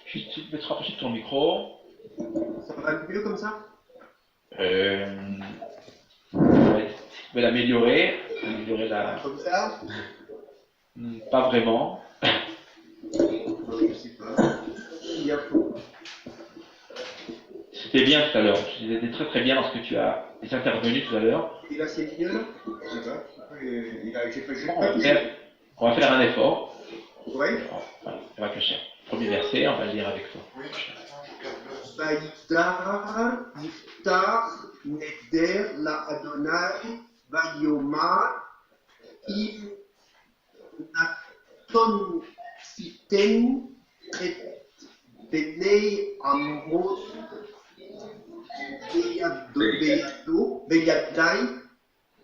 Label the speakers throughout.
Speaker 1: Juste, tu peux te rapprocher de ton micro.
Speaker 2: Ça va mieux comme ça?
Speaker 1: Ouais, si tu peux l'améliorer, améliorer la.
Speaker 2: Comme ça?
Speaker 1: Pas vraiment.
Speaker 2: Je sais pas. Il y a faux.
Speaker 1: C'était bien tout à l'heure. C'était très très bien lorsque tu as été intervenu tout à l'heure.
Speaker 2: Et là, c'est mieux là? Je sais pas. J'ai pas
Speaker 1: Bon, on va faire un effort.
Speaker 2: Oui.
Speaker 1: On va cacher. Premier verset, on va le lire avec toi.
Speaker 2: Vaïdar, Yiftar, Neder, la Adonai, Vayomar, Im Naton Fiten, et Benei Amrod, Beyadai,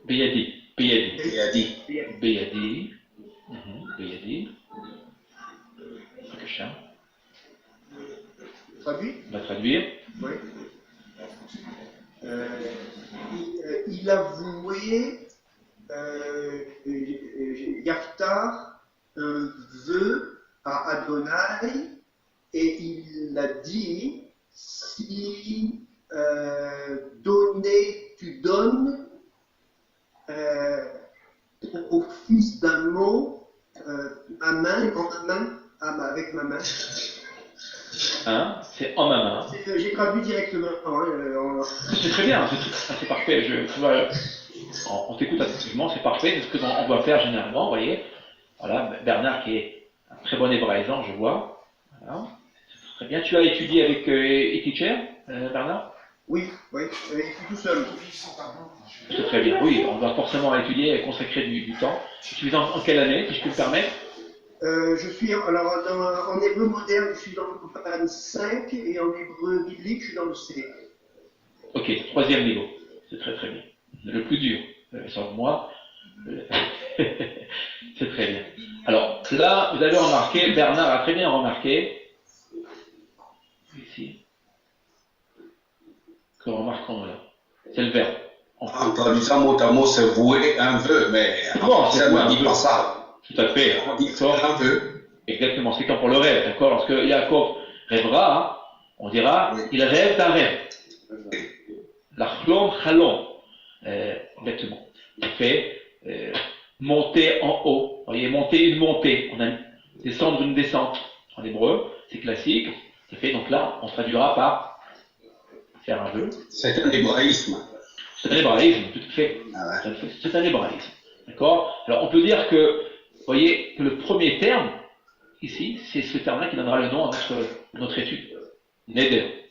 Speaker 1: Beyadi.
Speaker 3: Beyadi.
Speaker 1: Beyadi. Beyadi. Cacher.
Speaker 2: Traduit?
Speaker 1: On va traduire.
Speaker 2: Oui. Il avouait, Yaftar, un vœu à Adonai et il a dit si tu donnes au fils d'un mot ma main, avec ma main.
Speaker 1: Hein, c'est en ma main.
Speaker 2: J'ai traduit directement.
Speaker 1: C'est très bien, c'est parfait. Tu vois, on t'écoute attentivement, c'est parfait, c'est ce que on doit faire généralement, vous voyez. Voilà, Bernard qui est un très bon hébraïsant, je vois. Voilà. C'est très bien. Tu as étudié avec e-teacher, Bernard?
Speaker 2: Oui, tout seul.
Speaker 1: C'est très bien, oui, on doit forcément étudier et consacrer du temps. Tu es en quelle année, si je peux me permettre?
Speaker 2: Je suis, alors en hébreu moderne, je suis dans le PAN 5 et en hébreu biblique, je suis dans le C.
Speaker 1: Ok, troisième niveau. C'est très très bien. Le plus dur, sans moi. C'est très bien. Alors, là, vous avez remarqué, Bernard a très bien remarqué, ici, que remarquons là, c'est le verbe.
Speaker 3: En traduisant mot à mot, c'est vouer un vœu, mais
Speaker 1: bon,
Speaker 3: ça ne dit pas ça.
Speaker 1: Tout à fait.
Speaker 3: On dit faire un vœu.
Speaker 1: Exactement, c'est comme pour le rêve, d'accord? Lorsque Yaakov rêvera, on dira, oui. Il rêve d'un rêve. La chlom chalom. Exactement. Il fait monter en haut. Vous voyez, monter une montée. On a descendre une descente. En hébreu, c'est classique. C'est fait, donc là, on traduira par faire un vœu.
Speaker 3: C'est un hébraïsme.
Speaker 1: C'est un hébraïsme, tout à fait. Ah ouais. C'est un hébraïsme. D'accord? Alors, on peut dire que, vous voyez, que le premier terme, ici, c'est ce terme-là qui donnera le nom à notre étude. Neder.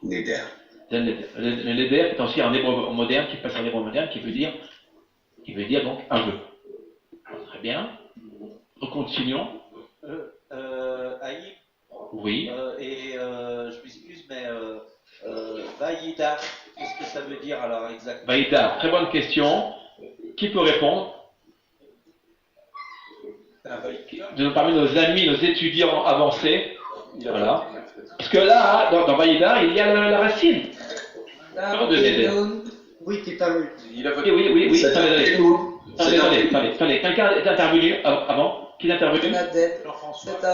Speaker 3: Neder.
Speaker 1: Le neder est aussi un hébreu moderne, qui passe en hébreu moderne, qui veut dire donc un vœu. Très bien. Nous continuons.
Speaker 4: Aïe.
Speaker 1: Oui.
Speaker 4: Je m'excuse, mais Vaïda, qu'est-ce que ça veut dire alors exactement?
Speaker 1: Vaïda, très bonne question. Qui peut répondre? Parmi nos amis, nos étudiants avancés. Voilà. Parce que là, dans Vaïda, il y a la racine. De Neder.
Speaker 2: Oui, qui est à l'œil.
Speaker 1: Oui. Attendez. Quelqu'un est intervenu avant? Qui est intervenu?
Speaker 5: Bernadette.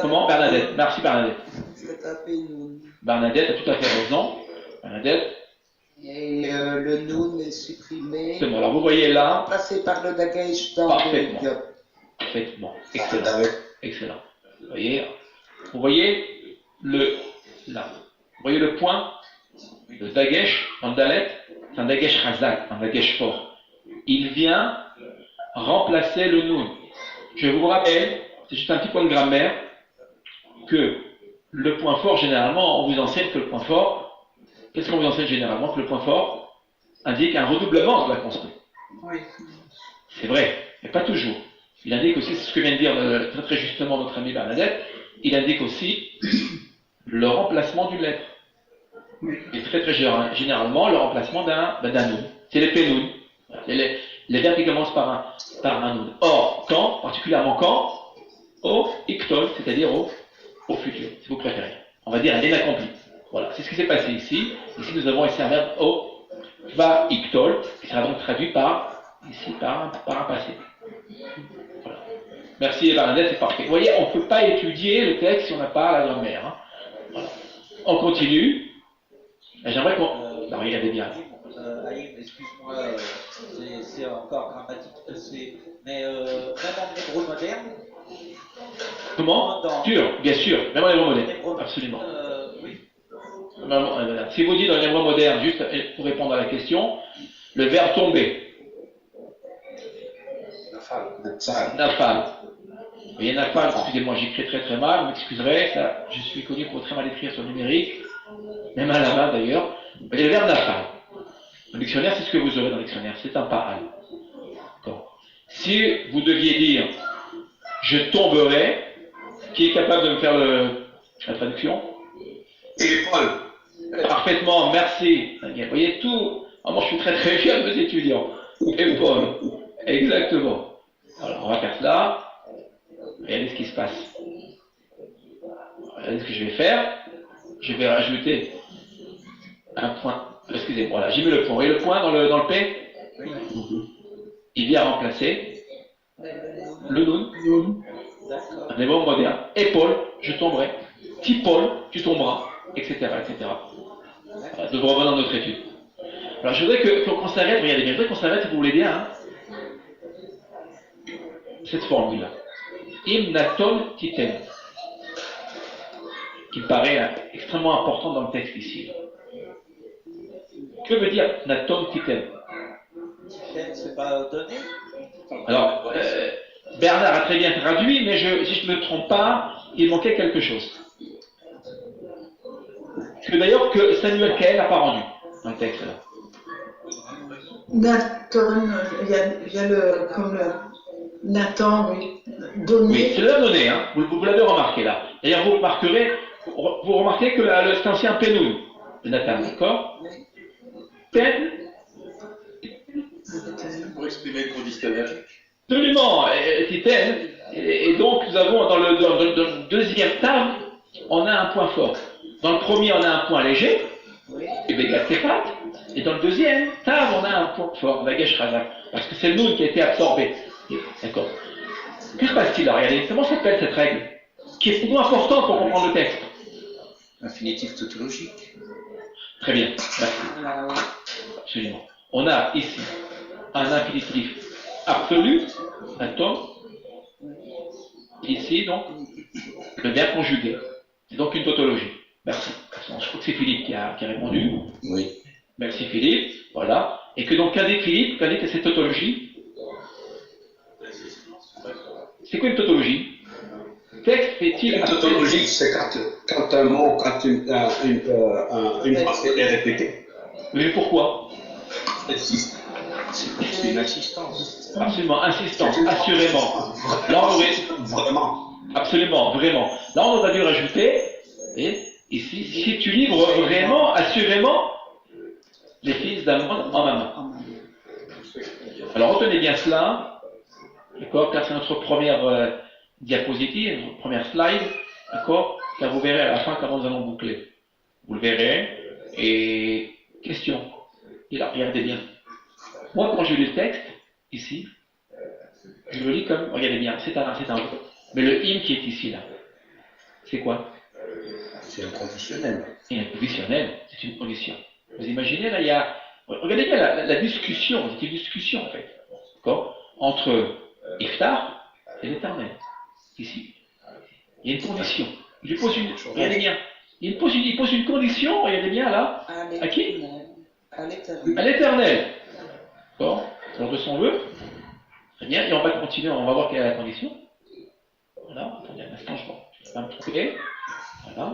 Speaker 1: Comment? Bernadette. Merci Bernadette.
Speaker 5: C'est tapé Noun.
Speaker 1: Bernadette a tout à fait raison. Bernadette.
Speaker 5: Et le Noun est supprimé.
Speaker 1: C'est bon. Alors vous voyez là.
Speaker 5: Remplacé par le Dagesh dans
Speaker 1: Parfaitement. Parfaitement. Excellent. Vous voyez le point, le Dagesh en Dalet, c'est un Dagesh Chazak, un Dagesh fort. Il vient remplacer le Noun. Je vous rappelle, c'est juste un petit point de grammaire, que le point fort, généralement, on vous enseigne que le point fort, qu'est-ce qu'on vous enseigne généralement? Que le point fort indique un redoublement de la consonne.
Speaker 5: Oui.
Speaker 1: C'est vrai, mais pas toujours. Il indique aussi, c'est ce que vient de dire très très justement notre ami Bernadette, il indique aussi le remplacement d'une lettre. Et très très généralement, le remplacement d'un noun. C'est les pénouns. Les verbes qui commencent par un noun. Or, quand, particulièrement quand, au iktol, c'est-à-dire au futur, si vous préférez. On va dire à l'inaccompli. Voilà, c'est ce qui s'est passé ici. Ici, nous avons ici un verbe au va iktol, qui sera donc traduit par un passé. Voilà. Merci Bernadette, c'est parfait. Vous voyez, on ne peut pas étudier le texte si on n'a pas la grammaire. Hein. Voilà. On continue. J'aimerais qu'on... Non, regardez bien.
Speaker 4: Aïm, excuse-moi, c'est encore grammatique, mais même en hébreu moderne.
Speaker 1: Comment bien sûr, même en hébreu moderne. Absolument.
Speaker 4: Oui.
Speaker 1: Si vous dites dans l'hébreu moderne, juste pour répondre à la question, le verbe tomber. Nafal. Vous voyez, Nafal, excusez-moi, j'écris très très mal, vous m'excuserez, ça, je suis connu pour très mal écrire sur le numérique, même à la main d'ailleurs. Mais le verbe Nafal. Dans le dictionnaire, c'est ce que vous aurez dans le dictionnaire, c'est un pa'al. Si vous deviez dire je tomberai, qui est capable de me faire la traduction?
Speaker 3: Et Paul.
Speaker 1: Parfaitement, merci. Vous voyez tout. Moi, je suis très très fier de mes étudiants. Et Paul. Exactement. Alors, on va faire cela. Regardez ce qui se passe. Regardez ce que je vais faire. Je vais rajouter un point. Excusez-moi, là, j'ai mis le point. Vous voyez le point dans le P? Il vient remplacer le noun. Un hébreu moderne. Épaule, je tomberai. Tipol, tu tomberas, etc. etc. Voilà, de revenir dans notre étude. Alors, je voudrais qu'on s'arrête, regardez bien, je voudrais qu'on s'arrête, si vous voulez bien, hein, cette formule-là. Im naton titem, qui me paraît extrêmement important dans le texte ici. Que veut dire naton titem?
Speaker 4: C'est pas donné?
Speaker 1: Alors, Bernard a très bien traduit, mais si je ne me trompe pas, il manquait quelque chose. D'ailleurs que Samuel Kael n'a pas rendu dans le texte là.
Speaker 6: Nathan, il y a comme le Nathan, oui, donné.
Speaker 1: Oui, c'est le donné, hein. Vous l'avez remarqué là. D'ailleurs, vous remarquez que c'est ancien Pénoun de Nathan, d'accord? Pen.
Speaker 3: Pour exprimer le conditionnel.
Speaker 1: Absolument, Titen. Et donc, nous avons dans le deuxième terme, on a un point fort. Dans le premier, on a un point léger, et Begat et dans le deuxième, Tav, on a un point fort, Bagesh Razak, parce que c'est le noun qui a été absorbé. D'accord. Que se passe-t-il là? Regardez, comment s'appelle cette règle? Qui est plutôt importante pour comprendre le texte.
Speaker 5: Infinitif tautologique.
Speaker 1: Très bien, merci. Absolument. On a ici un infinitif absolu, un tom. Ici, donc, le verbe conjugué. C'est donc une tautologie. Merci. Je crois que c'est Philippe qui a répondu.
Speaker 5: Oui.
Speaker 1: Merci Philippe. Voilà. Et que donc, qu'indique Philippe? Qu'indique cette tautologie? C'est quoi une tautologie? Texte fait-il.
Speaker 3: Une tautologie, c'est quand un mot, quand une phrase est répétée.
Speaker 1: Mais pourquoi?
Speaker 5: C'est une assistance.
Speaker 1: Absolument, insistance, assurément. Là, on aurait...
Speaker 3: Vraiment.
Speaker 1: Absolument, vraiment. Là, on aurait dû rajouter, et ici, si tu livres vraiment, assurément, les fils d'Amon en maman. Alors, retenez bien cela, d'accord, car c'est notre première diapositive, notre première slide, d'accord, car vous verrez à la fin comment nous allons boucler. Vous le verrez, et question. Et là, regardez bien. Moi, quand je lis le texte, ici, je le lis comme, regardez bien, c'est un mot. Mais le im qui est ici, là, c'est quoi?
Speaker 5: C'est un conditionnel.
Speaker 1: Et un conditionnel, c'est une condition. Vous imaginez, là, il y a... Regardez bien la discussion, c'est une discussion, en fait, d'accord, entre Iftar et l'Éternel, ici. Il y a une condition. Il lui pose une... Regardez bien. Il pose une condition, regardez bien, là. À qui? À l'Éternel. D'accord, alors de son vœu. Très bien, et on va continuer, on va voir quelle est la condition. Voilà, attendez un instant, je vais me tromper. Voilà.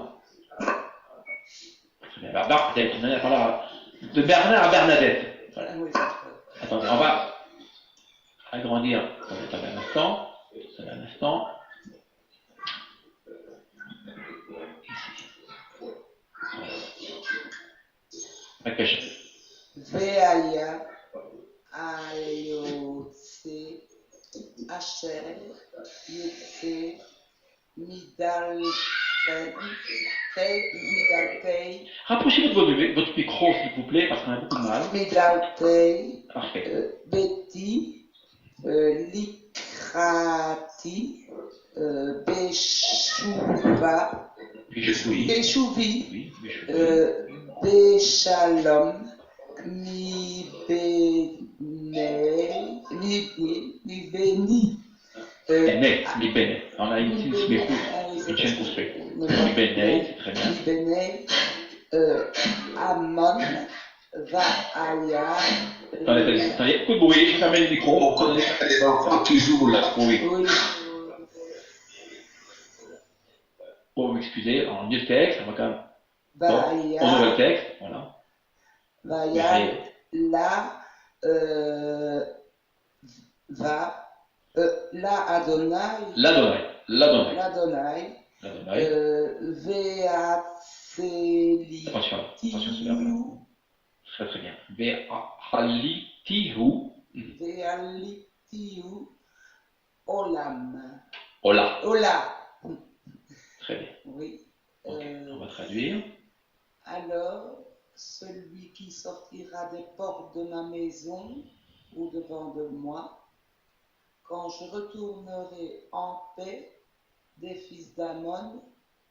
Speaker 1: Très bien, Bernadette, on a parlé de Bernard à Bernadette. Voilà. Attendez, on va agrandir. Attendez un instant. Attendez un instant. Ici.
Speaker 6: Veaya, Ayotse, Asher, Yotse, Midal, Midaltei.
Speaker 1: Rapprochez votre micro, s'il vous plaît, parce qu'on a beaucoup de mal.
Speaker 6: Midaltei.
Speaker 1: Parfait.
Speaker 6: Betty, Likra.
Speaker 5: Bechrati, Beshuva,
Speaker 1: Bichoui.
Speaker 5: Beshuvi,
Speaker 1: Oui, Bichoui.
Speaker 5: Beshalom, mi beni.
Speaker 1: Bene, mi bene. On a ici une chaîne construite. Mi bene, c'est très bien.
Speaker 5: Mi bene, Amon, Vaaya.
Speaker 1: Attendez, coup de bruit, je ferme le micro.
Speaker 3: On connaît les enfants qui jouent là.
Speaker 1: Oui.
Speaker 5: Oui,
Speaker 1: Pour m'excuser, en mieux texte, on va quand même. Bon, on ouvre le
Speaker 5: Vaaya,
Speaker 1: texte, voilà.
Speaker 5: Vaaya, la, la Adonai,
Speaker 1: L'Adonai.
Speaker 5: l'Adonai, Veatseli,
Speaker 1: Attention sur ce verbe-là. Très très bien. Ve'halitihu.
Speaker 5: Vealitiu, Olam.
Speaker 1: Ola.
Speaker 5: Ola.
Speaker 1: Très bien.
Speaker 5: Oui.
Speaker 1: Ok, on va traduire.
Speaker 5: Alors, celui qui sortira des portes de ma maison ou devant de moi, quand je retournerai en paix des fils d'Amon,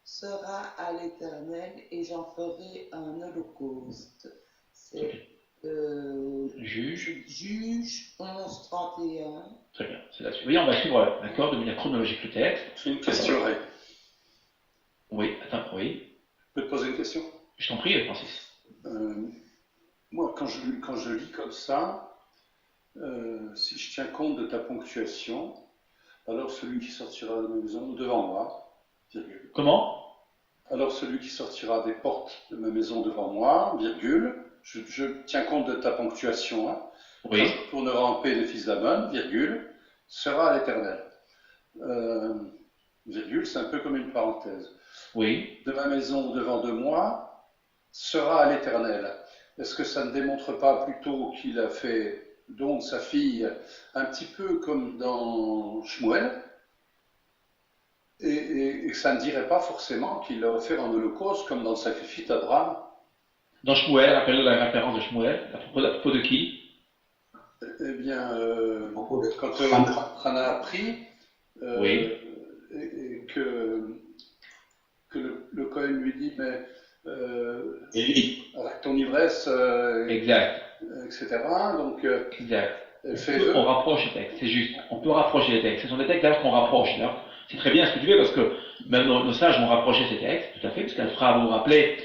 Speaker 5: sera à l'Éternel et j'en ferai un holocauste. C'est
Speaker 1: Juge.
Speaker 5: Juge 11:31.
Speaker 1: Très bien, c'est là-dessus. Oui, on va suivre, d'accord, de manière chronologique le texte.
Speaker 7: J'ai une question, Ray.
Speaker 1: Oui, attends, oui.
Speaker 7: Je peux te poser une question?
Speaker 1: Je t'en prie, Francis.
Speaker 7: Moi, quand je lis comme ça, si je tiens compte de ta ponctuation, alors celui qui sortira de ma maison devant moi, virgule.
Speaker 1: Comment?
Speaker 7: Alors celui qui sortira des portes de ma maison devant moi, virgule. Je tiens compte de ta ponctuation. Hein.
Speaker 1: Oui.
Speaker 7: Quand je retournerai en paix des fils d'Amon, virgule, sera à l'Éternel. Virgule, c'est un peu comme une parenthèse.
Speaker 1: Oui.
Speaker 7: De ma maison devant de moi, sera à l'Éternel. Est-ce que ça ne démontre pas plutôt qu'il a fait don de sa fille un petit peu comme dans Shmuel et que ça ne dirait pas forcément qu'il l'a offert en holocauste comme dans le sacrifice d'Abraham?
Speaker 1: Dans Shmuel, rappelle la référence de Shmuel, à propos de qui?
Speaker 7: Eh bien, quand Hana a pris
Speaker 1: Oui.
Speaker 7: et que le Cohen lui dit, mais arrête ton ivresse,
Speaker 1: Exact.
Speaker 7: etc. Donc,
Speaker 1: Exact.
Speaker 7: elle fait
Speaker 1: On rapproche les textes, c'est juste. On peut rapprocher les textes. Ce sont des textes d'ailleurs qu'on rapproche. C'est très bien ce que tu fais parce que même nos sages vont rapprocher ces textes, tout à fait, parce qu'elle fera, vous vous rappelez,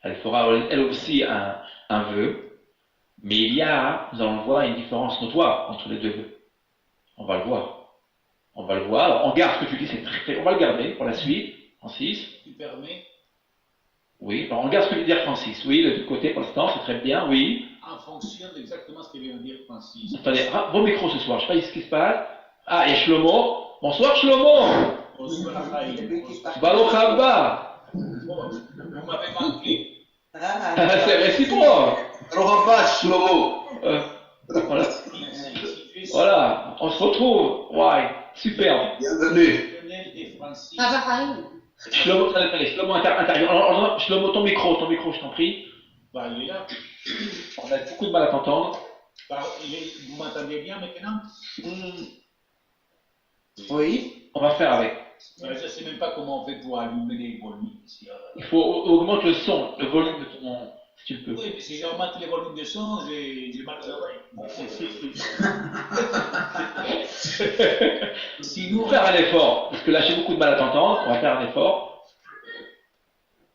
Speaker 1: elle fera elle aussi un vœu. Mais il y a, nous allons le voir, une différence notoire entre les deux vœux. On va le voir. On va le voir. Alors, on garde ce que tu dis, c'est très, on va le garder pour la suite, Francis.
Speaker 4: Tu permets?
Speaker 1: Oui, alors on garde ce que vient de dire Francis. Oui, de côté pour l'instant, c'est très bien, oui.
Speaker 4: En fonction d'exactement ce que vient de dire Francis.
Speaker 1: Attendez, vos micros ce soir, je ne sais pas ce qui se passe. Ah, il y a Shlomo. Bonsoir Shlomo.
Speaker 4: Bonsoir, Raphaël.
Speaker 1: Baruch haba.
Speaker 4: Vous m'avez manqué.
Speaker 1: C'est réciproque.
Speaker 3: Shlomo.
Speaker 1: Voilà. Voilà, on se retrouve. Ouais, superbe.
Speaker 3: Bienvenue.
Speaker 4: Lionel et Francis.
Speaker 1: Shlomo, attendez, Shlomo intérieur. Alors, Shlomo, ton micro, je t'en prie.
Speaker 4: Bah, il est là.
Speaker 1: On a beaucoup de mal à t'entendre.
Speaker 4: Bah, vous m'entendez bien maintenant?
Speaker 5: Oui.
Speaker 1: On va faire avec.
Speaker 4: Je ne sais même pas comment on fait pour allumer les volumes ici.
Speaker 1: Il faut augmenter le son, le volume de ton. Si tu le peux.
Speaker 4: Oui, mais si j'augmente les volumes de son, j'ai mal aux oreilles. Si nous,
Speaker 1: On va faire un effort, parce que là j'ai beaucoup de mal à t'entendre, on va faire un effort.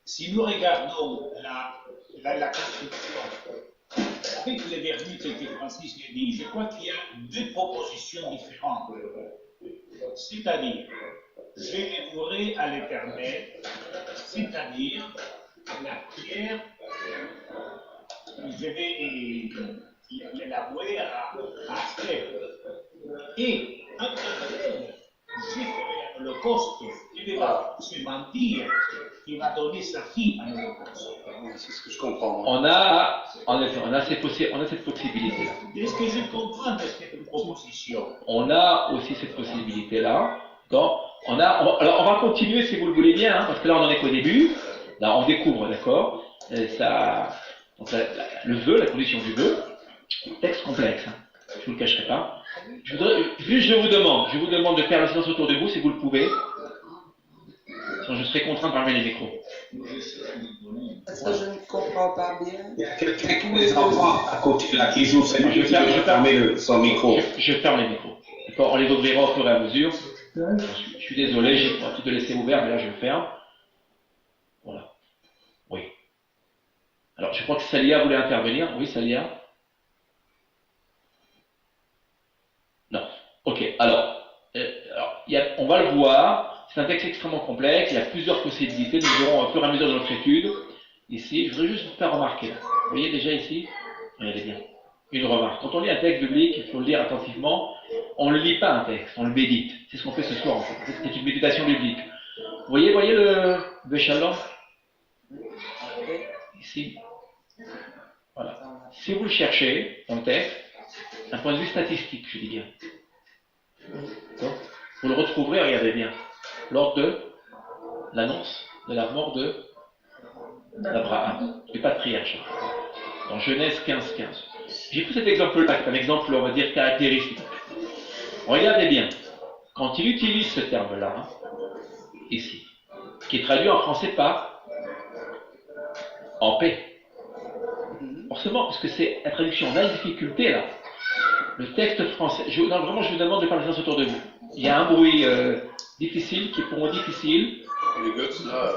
Speaker 4: si nous regardons la construction, avec les vertus que Francis a dit, je crois qu'il y a deux propositions différentes. C'est-à-dire, je dévouerai à l'Éternel, c'est-à-dire la pierre, je vais l'avouer à Esther. Et en parallèle, je ferai un holocauste qui ne va se mentir, qui va donner sa fille à un holocauste.
Speaker 7: c'est ce que je comprends.
Speaker 1: On a cette possibilité-là.
Speaker 4: Est-ce que je comprends de cette proposition?
Speaker 1: On a aussi cette possibilité-là. Alors on va continuer si vous le voulez bien, hein, parce que là on en est qu'au début. Là on découvre, d'accord, le vœu, la condition du vœu, texte complexe, hein, je ne vous le cacherai pas. Je vous demande de faire le silence autour de vous si vous le pouvez. Sinon, je serai contraint de fermer les micros.
Speaker 5: Parce que je ne comprends pas bien.
Speaker 3: Il y a quelqu'un qui les enfants à côté là qui joue, c'est lui qui veut fermer son micro.
Speaker 1: Je ferme les micros. D'accord, on les ouvrira au fur et à mesure. Je suis désolé, j'ai pas tout de laisser ouvert, mais là je le ferme. Voilà. Oui. Alors, je crois que Salia voulait intervenir. Oui, Salia. Non. Ok. Alors, on va le voir. C'est un texte extrêmement complexe. Il y a plusieurs possibilités. Nous verrons au fur et à mesure de notre étude. Ici, je voudrais juste vous faire remarquer. Vous voyez déjà ici, regardez bien. Une remarque. Quand on lit un texte biblique, il faut le lire attentivement. On ne lit pas un texte, on le médite. C'est ce qu'on fait ce soir en fait. C'est une méditation biblique. Vous voyez le Béchalom ici. Voilà. Si vous le cherchez dans le texte, d'un point de vue statistique, je dis bien. Vous le retrouverez, regardez bien, lors de l'annonce de la mort d'Abraham, du patriarche, dans Genèse 15:15. J'ai pris cet exemple-là, qui est un exemple, on va dire, caractéristique. Regardez bien, quand il utilise ce terme-là, ici, qui est traduit en français par en paix. Forcément, parce que c'est la traduction, on a une difficulté là. Le texte français, vraiment je vous demande de faire le silence autour de vous. Il y a un bruit difficile, qui est pour moi difficile.
Speaker 7: Les gosses là.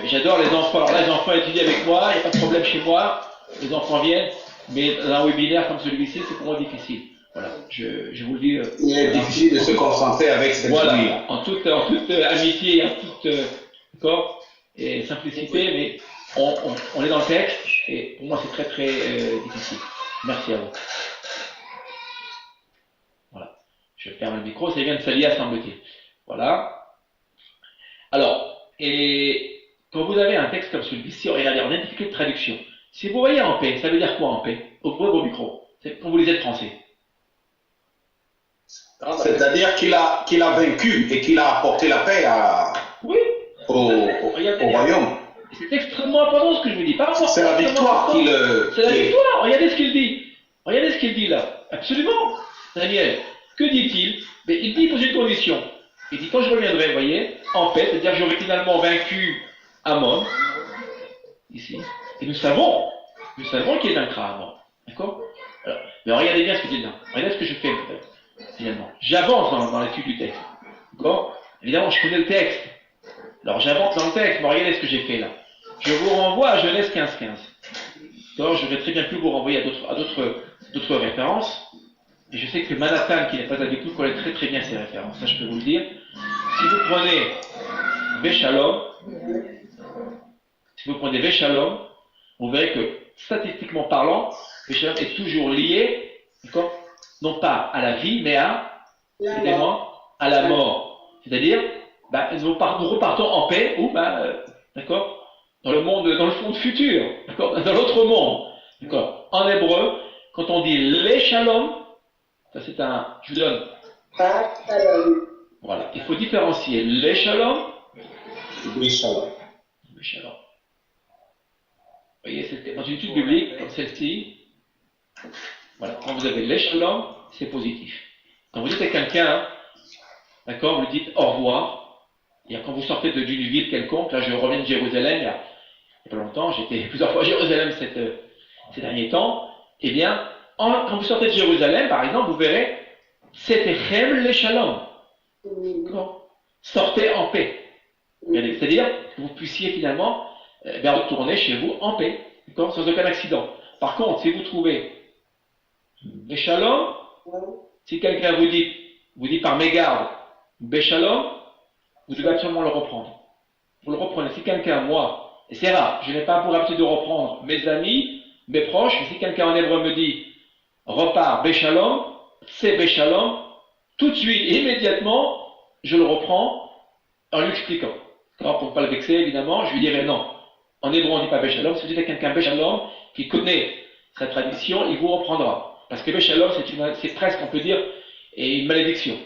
Speaker 1: J'adore les enfants. Alors là, les enfants étudient avec moi, il n'y a pas de problème chez moi. Les enfants viennent, mais dans un webinaire comme celui-ci, c'est pour moi difficile. Voilà, je vous le dis.
Speaker 3: Il est difficile de se concentrer avec cette
Speaker 1: voilà,
Speaker 3: famille.
Speaker 1: en toute amitié, en toute et simplicité, mais on est dans le texte, et pour moi c'est très très difficile. Merci à vous. Voilà, je ferme le micro, c'est bien de Salia, semble-t-il. Voilà. Alors, et quand vous avez un texte comme celui-ci, regardez, on a une difficulté de traduction. Si vous voyez en paix, ça veut dire quoi en paix? Ouvrez vos micros, c'est quand vous lisez le français.
Speaker 3: C'est-à-dire qu'il a vaincu et qu'il a apporté la paix au royaume.
Speaker 1: C'est extrêmement important ce que je vous dis.
Speaker 3: C'est la victoire qui le...
Speaker 1: C'est la victoire. Regardez ce qu'il dit. Regardez ce qu'il dit là. Absolument. Daniel, que dit-il? Mais il dit, il pose une condition. Il dit, quand je reviendrai, vous voyez, en paix, c'est-à-dire que j'aurai finalement vaincu Amon, ici. Et nous savons qu'il vaincra Amon. D'accord? Mais regardez bien ce qu'il dit là. Regardez ce que je fais peut-être. Finalement. J'avance dans l'étude du texte. D'accord? Évidemment, je connais le texte. Alors j'avance dans le texte, mais regardez ce que j'ai fait là. Je vous renvoie à Genèse 15:15. D'accord? J'aurais très bien pu vous renvoyer à d'autres références. Et je sais que Manhattan, qui n'est pas avec nous, connaît très très bien ces références. Ça, je peux vous le dire. Si vous prenez Béchalom, vous verrez que statistiquement parlant, Béchalom est toujours lié, d'accord? Non pas à la vie, mais à la mort. C'est-à-dire, nous repartons en paix, ou, d'accord, dans le monde futur, d'accord, dans l'autre monde. D'accord. En hébreu, quand on dit les shalom, ça c'est je vous donne. Voilà, il faut différencier les shalom.
Speaker 3: Les shalom.
Speaker 1: Les shalom. Vous voyez, dans une étude biblique comme celle-ci, voilà, quand vous avez les shalom, c'est positif. Quand vous dites à quelqu'un, d'accord, vous lui dites au revoir. Et quand vous sortez d'une ville quelconque, là je reviens de Jérusalem, il y a pas longtemps, j'étais plusieurs fois à Jérusalem ces derniers temps, eh bien, quand vous sortez de Jérusalem, par exemple, vous verrez, c'était Chem le Shalom. Sortez en paix. C'est-à-dire que vous puissiez finalement retourner chez vous en paix, sans aucun accident. Par contre, si vous trouvez Béchalom, si quelqu'un vous dit par mégarde Béchalom, vous devez absolument le reprendre. Vous le reprenez. Si quelqu'un, moi, et c'est rare, je n'ai pas pour habitude de reprendre mes amis, mes proches, mais si quelqu'un en hébreu me dit repars Béchalom, c'est Béchalom, tout de suite, immédiatement, je le reprends en lui expliquant. Alors, pour ne pas le vexer, évidemment, je lui dirai non. En hébreu, on ne dit pas Béchalom. Si vous dites à quelqu'un Béchalom qui connaît sa tradition, il vous reprendra. Parce que Béchalom, c'est presque, on peut dire, une malédiction.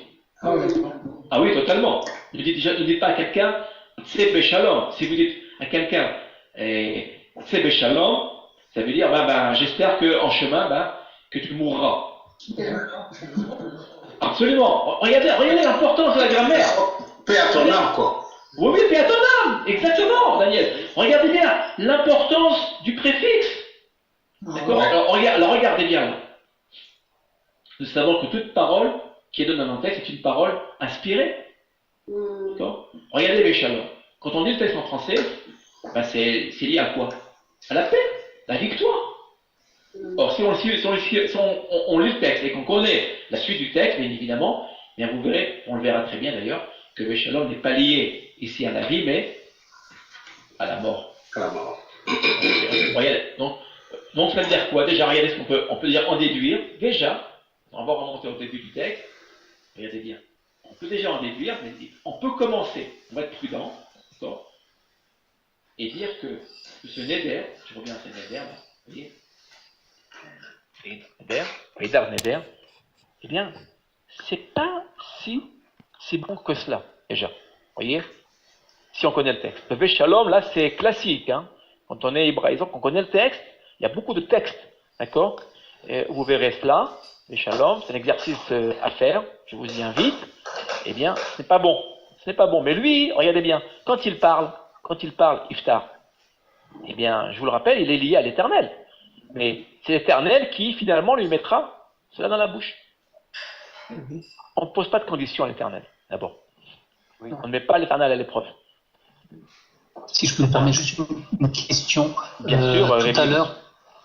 Speaker 1: Ah oui, totalement. Ne dites pas à quelqu'un c'est Béchalom. Si vous dites à quelqu'un c'est Béchalom, ça veut dire j'espère qu'en chemin, que tu mourras. Absolument. Regardez l'importance de la grammaire.
Speaker 3: Paix à ton âme, quoi.
Speaker 1: Oui, paix à ton âme. Exactement, Daniel. Regardez bien l'importance du préfixe. D'accord. Alors regardez bien. Là. Nous savons que toute parole qui est donnée dans un texte est une parole inspirée. D'accord. Regardez Béchalom. Quand on dit le texte en français, ben c'est lié à quoi? À la paix, la victoire. Or, si on lit le texte et qu'on connaît la suite du texte, bien évidemment, bien vous verrez, on le verra très bien d'ailleurs, que Béchalom n'est pas lié ici à la vie, mais à la mort.
Speaker 3: À la mort.
Speaker 1: Regardez, donc ça veut dire quoi? Déjà, regardez ce on peut dire en déduire. Déjà, on va remonter au début du texte. Regardez bien. On peut déjà en déduire, mais on peut commencer. On va être prudent, d'accord? Et dire que ce Neder, je reviens à ce Neder, là, vous voyez? Neder, eh bien, c'est pas si bon que cela, déjà. Vous voyez? Si on connaît le texte. Le Shalom, là, c'est classique, hein. Quand on est hébraïsant, qu'on connaît le texte, il y a beaucoup de textes, d'accord? Vous verrez cela, le Shalom, c'est un exercice à faire, je vous y invite. Eh bien, ce n'est pas bon. Ce n'est pas bon. Mais lui, regardez bien, quand il parle, Iftar, eh bien, je vous le rappelle, il est lié à l'Éternel. Mais c'est l'Éternel qui, finalement, lui mettra cela dans la bouche. On ne pose pas de conditions à l'Éternel, d'abord. Oui. On ne met pas l'Éternel à l'épreuve.
Speaker 8: Si je peux me permettre juste une question.
Speaker 1: Bien sûr,
Speaker 8: tout à l'heure.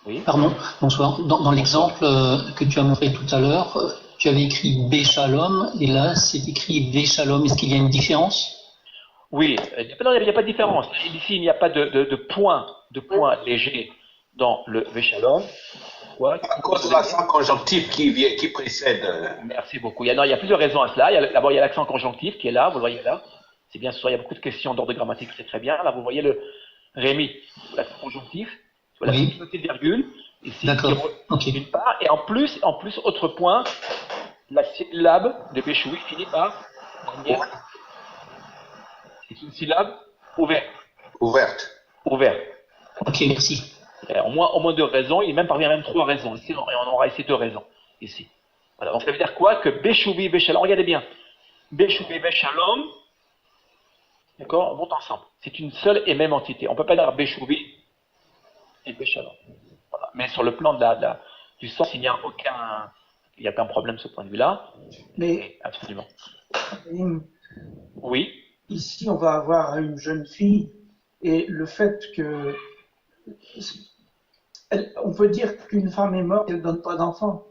Speaker 1: Oui.
Speaker 8: Pardon, bonsoir. Dans l'exemple que tu as montré tout à l'heure, tu avais écrit Béchalom, et là, c'est écrit Béchalom. Est-ce qu'il y a une différence?
Speaker 1: Oui, non, il n'y a pas de différence. Ici, il n'y a pas de point léger dans le Béchalom.
Speaker 3: À cause de l'accent conjonctif qui précède.
Speaker 1: Merci beaucoup. Il y a plusieurs raisons à cela. D'abord, il y a l'accent conjonctif qui est là, vous le voyez là. C'est bien sûr, il y a beaucoup de questions d'ordre grammatique, c'est très bien. Là, vous voyez le Rémi, l'accent conjonctif, la communauté de virgule, ici, d'une part, et en plus, autre point, la syllabe de Béchoui finit par c'est une syllabe ouverte. Ouverte.
Speaker 8: Ok, merci.
Speaker 1: Au moins deux raisons, il même parvient même trois raisons. Ici, on aura ici deux raisons. Ici. Voilà. Donc ça veut dire quoi? Que Béchouvi, Béchalom, regardez bien. Béchouvi, Béchalom, d'accord, vont ensemble. C'est une seule et même entité. On ne peut pas dire Béchouvi et Béchalom. Voilà. Mais sur le plan du sens, il n'y a aucun problème de ce point de vue-là.
Speaker 6: Mais
Speaker 1: absolument.
Speaker 6: Oui. Ici, on va avoir une jeune fille, et le fait que on peut dire qu'une femme est morte, elle ne donne pas d'enfant.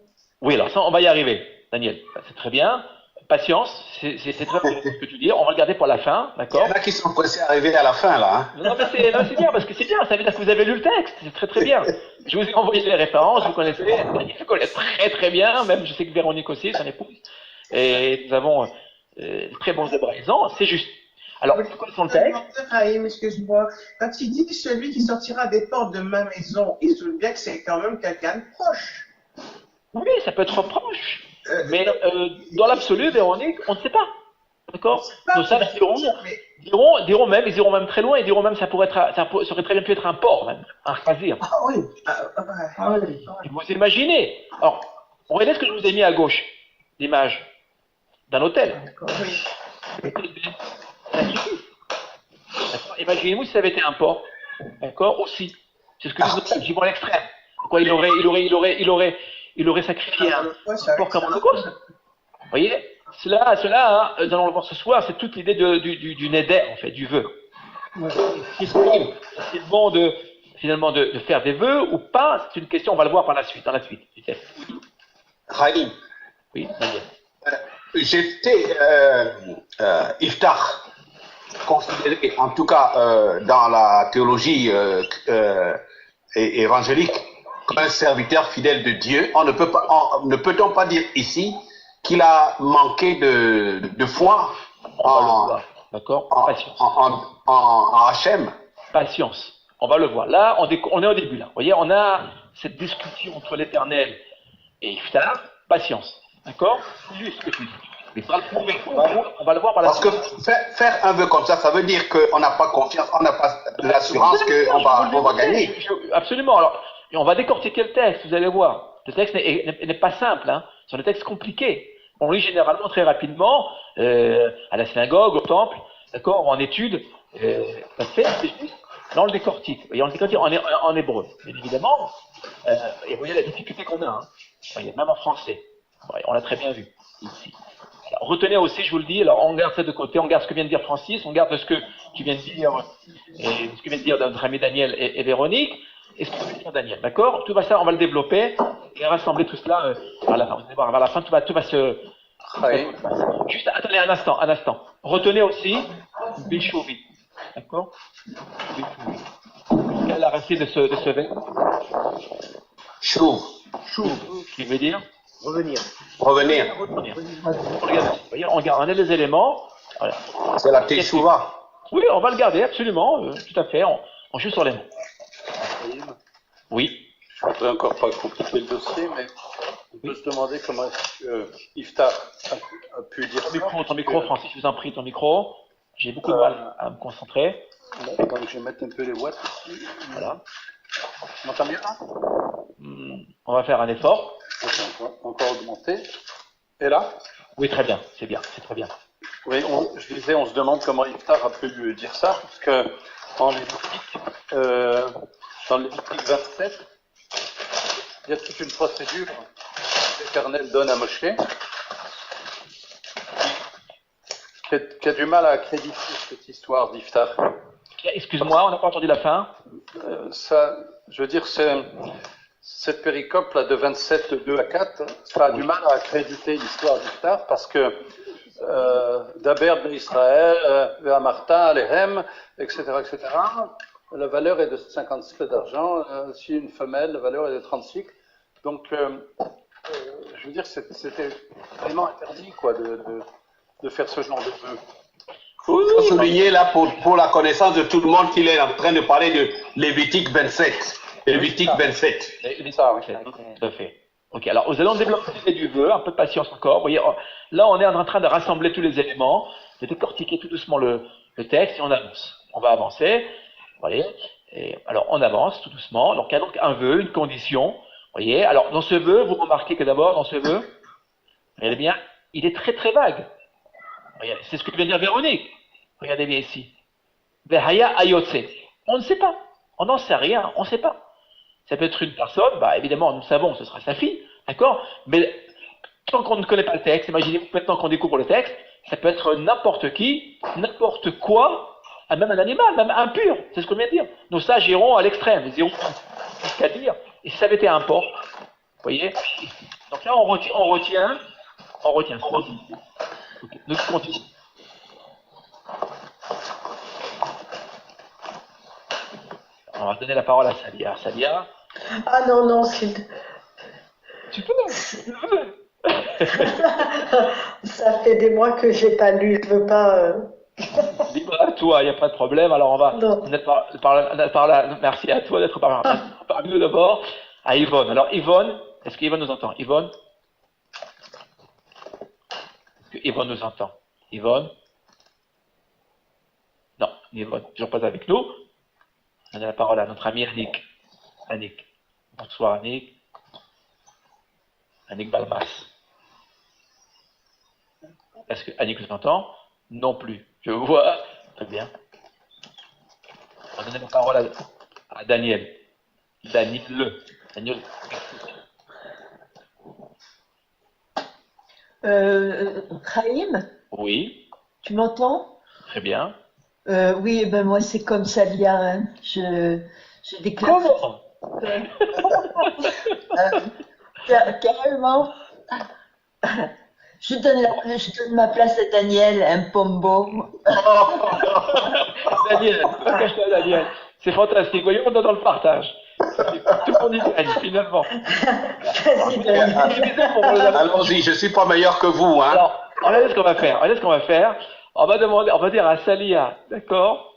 Speaker 1: Oui, alors ça, on va y arriver, Daniel. C'est très bien. Patience, c'est très bien ce que tu dis. On va le garder pour la fin, d'accord?
Speaker 3: Il y en a qui sont pressés à arriver à la fin, là. Hein.
Speaker 1: Non, mais c'est bien, parce que c'est bien. Ça veut dire que vous avez lu le texte. C'est très très bien. Je vous ai envoyé les références, vous connaissez. Daniel connaît très très bien. Même, je sais que Véronique aussi, son épouse. Et nous avons très bons hébraïsants. C'est juste. Alors, nous connaissons le texte.
Speaker 9: Excuse-moi. Quand il dit celui qui sortira des portes de ma maison, il se doute bien que c'est quand même quelqu'un de proche.
Speaker 1: Oui, ça peut être proche. Mais dans l'absolu, Véronique, on ne sait pas. D'accord? Nos sages diront même très loin, ils diront même ça aurait très bien pu être un porc, même, un khazir.
Speaker 9: Ah oui.
Speaker 1: Et vous imaginez. Alors, regardez ce que je vous ai mis à gauche, l'image d'un hôtel. Imaginez-vous si ça avait été un porc, d'accord, aussi. C'est ce que je vois à l'extrême. Quoi, il aurait sacrifié un porc comme holocauste. Vous voyez, cela, nous allons le voir ce soir, c'est toute l'idée du neder, en fait, du vœu. C'est bon finalement de faire des vœux ou pas, c'est une question, on va le voir dans la suite.
Speaker 3: Khaïm.
Speaker 1: Oui, Daniel.
Speaker 3: J'étais Iftar, considéré, en tout cas dans la théologie évangélique, comme un serviteur fidèle de Dieu. Ne peut-on pas dire ici qu'il a manqué de foi en Hachem?
Speaker 1: Patience, on va le voir. Là, on est au début. Là. Vous voyez, on a cette discussion entre l'Éternel et Iftar. Patience. D'accord? C'est juste ce que tu dis. Mais ça va le prouver. On va le voir par la suite.
Speaker 3: Parce que faire un vœu comme ça veut dire qu'on n'a pas confiance, on n'a pas l'assurance qu'on va gagner.
Speaker 1: Absolument. Alors, on va décortiquer le texte, vous allez voir. le texte n'est pas simple, hein. Ce sont des textes compliqués. On lit généralement très rapidement, à la synagogue, au temple, d'accord, ou en étude, ça se fait, c'est juste. Là, on le décortique. Vous voyez, on le décortique en hébreu, bien évidemment. Et vous voyez la difficulté qu'on a, hein. Vous voyez, même en français. Ouais, on l'a très bien vu, ici. Alors, retenez aussi, je vous le dis, alors on garde ça de côté, on garde ce que vient de dire Francis, on garde ce que tu viens de dire, et ce que vient de dire notre ami Daniel et Véronique, et ce que vient de dire Daniel, d'accord? Tout va ça, on va le développer, et rassembler tout cela vers la fin. Vous allez voir, vers la fin, tout va se...
Speaker 3: Oui.
Speaker 1: Juste, attendez un instant. Retenez aussi Bishovi, d'accord? Quelle est la racine de ce verbe?
Speaker 3: Chou.
Speaker 1: Qui veut dire?
Speaker 3: Revenir.
Speaker 1: On garde les éléments. Voilà.
Speaker 3: C'est la teshuva.
Speaker 1: Oui, on va le garder, absolument, tout à fait. On joue sur les mots. Oui.
Speaker 7: Je ne voudrais encore pas compliquer le dossier, mais on peut se demander comment Iftar a pu dire ça.
Speaker 1: Ton micro, Francis, je vous en prie, ton micro. J'ai beaucoup de mal à me concentrer.
Speaker 7: Donc je vais mettre un peu les watts ici.
Speaker 1: Voilà.
Speaker 7: Tu m'entends bien là?
Speaker 1: On va faire un effort.
Speaker 7: Encore augmenter. Et là?
Speaker 1: Oui, très bien, c'est très bien.
Speaker 7: Oui, je disais, on se demande comment Iftar a pu lui dire ça, parce que dans le Lévitique 27, il y a toute une procédure que l'Éternel donne à Moshe, qui a du mal à accréditer cette histoire d'Iftar.
Speaker 1: Excuse-moi, on n'a pas entendu la fin.
Speaker 7: Je veux dire, cette péricope là de 27, 2 à 4, ça a du mal à accréditer l'histoire d'Iftar parce que Daber d'Israël, Martin, Alehem, etc., la valeur est de 50 cycles d'argent. Si une femelle, la valeur est de 30 cycles. Donc, je veux dire, c'était vraiment interdit quoi, de faire ce genre de vœux.
Speaker 3: Il faut souligner là pour la connaissance de tout le monde qu'il est en train de parler de Lévitique 27. Lévitique 27.
Speaker 1: C'est ça, oui. Tout à fait. Ok, alors nous allons développer du vœu, un peu de patience encore. Vous voyez, là on est en train de rassembler tous les éléments, de décortiquer tout doucement le texte et on avance. On va avancer. Vous voyez, et alors on avance tout doucement. Donc il y a donc un vœu, une condition. Vous voyez, alors dans ce vœu, vous remarquez que d'abord dans ce vœu, regardez bien, il est très très vague. Regardez, c'est ce que vient de dire Véronique. Regardez bien ici. Vehaya ayotse. On ne sait pas. On n'en sait rien. On ne sait pas. Ça peut être une personne, bah évidemment, nous savons, ce sera sa fille, d'accord? Mais tant qu'on ne connaît pas le texte, imaginez-vous maintenant qu'on découvre le texte, ça peut être n'importe qui, n'importe quoi, même un animal, même impur, c'est ce qu'on vient de dire. Nos sages iront à l'extrême, ils iront jusqu'à dire, et si ça avait été un porc, vous voyez? Donc là, on retient ça. Okay. Nous continuons. On va donner la parole à Salia. Salia.
Speaker 6: Ah non, c'est...
Speaker 1: Tu peux.
Speaker 6: Ça fait des mois que j'ai pas lu, je veux pas...
Speaker 1: Libre à toi, il n'y a pas de problème. Alors on va... Merci à toi d'être parmi nous d'abord. À Yvonne. Alors Yvonne, est-ce qu'Yvonne nous entend? Yvonne? Est-ce que Yvonne nous entend? Yvonne? Non, Yvonne, toujours pas avec nous. On a la parole à notre ami Annick. Annick. Bonsoir Annick. Annick Balmas. Est-ce que Annick nous entend? Non plus. Je vois. Très bien. On va donner la parole à Daniel. Daniel.
Speaker 6: Chaim,
Speaker 1: Oui.
Speaker 6: tu m'entends?
Speaker 1: Très bien.
Speaker 6: Oui, ben moi c'est comme Salia, hein. Je déclare.
Speaker 1: Comment?
Speaker 6: Carrément. Je donne ma place à Daniel, un pombo.
Speaker 1: Daniel, cache-toi Daniel. C'est fantastique. Voyons, on est dans le partage. Tout le monde y gagne, finalement.
Speaker 3: Allons-y, je ne suis pas meilleur que vous. Hein.
Speaker 1: Alors, regardez ce qu'on va faire. On va dire à Salia, d'accord,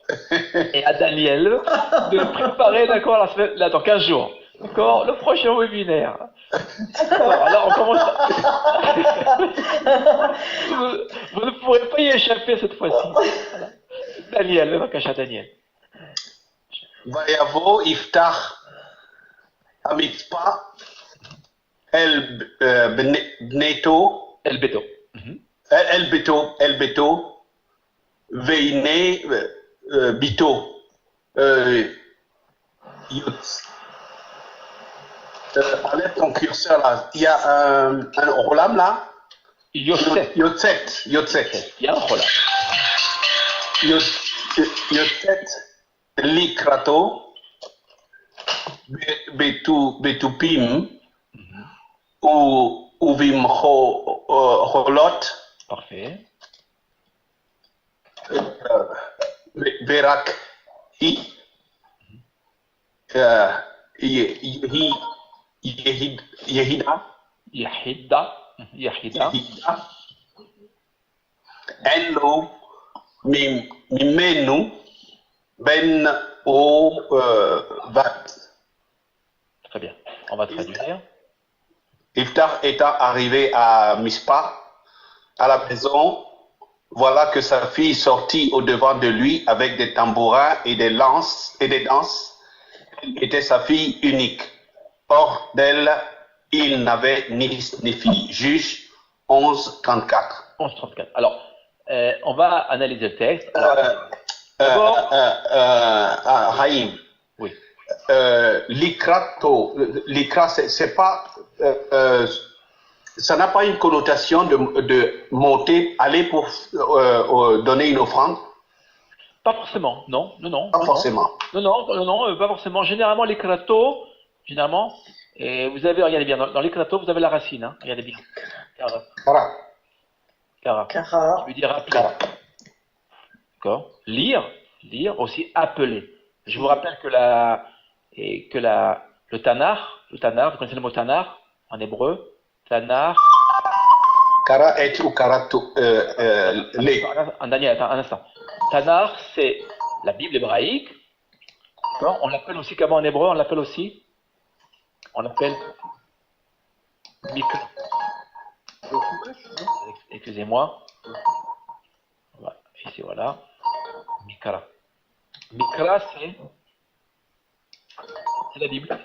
Speaker 1: et à Daniel de préparer, d'accord, la semaine, là, dans 15 jours, d'accord, le prochain webinaire. D'accord, alors on commence. Vous ne pourrez pas y échapper cette fois-ci. Voilà. Daniel, le cache à Daniel.
Speaker 3: Vayavo Iftach Hamitzpah Bneto,
Speaker 1: El Beto.
Speaker 3: El Beto, Veine, Bito, enlève ton curseur là. Il y a un rolam là.
Speaker 1: Yotzet.
Speaker 3: Yotzet.
Speaker 1: Il y a un rolam.
Speaker 3: Yotzet, Likrato, Betupim, Uvim Holot,
Speaker 1: Parfait.
Speaker 3: Berak, Yehida,
Speaker 1: Yahida.
Speaker 3: Enlo, Mimenu, Ben O Vat.
Speaker 1: Très bien. On va traduire.
Speaker 3: Iftar étant arrivé à Mispa, à la maison, voilà que sa fille sortit au-devant de lui avec des tambourins et des lances et des danses. Elle était sa fille unique. Hors d'elle, il n'avait ni fille. Juge 11:34.
Speaker 1: 11:34. Alors, on va analyser le texte. D'abord,
Speaker 3: Haïm.
Speaker 1: oui.
Speaker 3: L'ikra, c'est pas, ça n'a pas une connotation de monter, aller pour donner une offrande.
Speaker 1: Pas forcément, non.
Speaker 3: Pas forcément.
Speaker 1: Non, pas forcément. Généralement, les kratos, et vous avez, regardez bien, dans les kratos, vous avez la racine, hein, regardez bien. Kara.
Speaker 6: Kara.
Speaker 1: Je veux dire appeler. D'accord. Lire aussi appeler. Je vous rappelle que le tanar, vous connaissez le mot tanar en hébreu, tanar.
Speaker 3: Kara et ou karato,
Speaker 1: Daniel, attends un instant. Tanar, c'est la Bible hébraïque. D'accord. On l'appelle aussi, comment en hébreu, on l'appelle Mikra. Excusez-moi. Ici, voilà. Mikra. Mikra, c'est la Bible.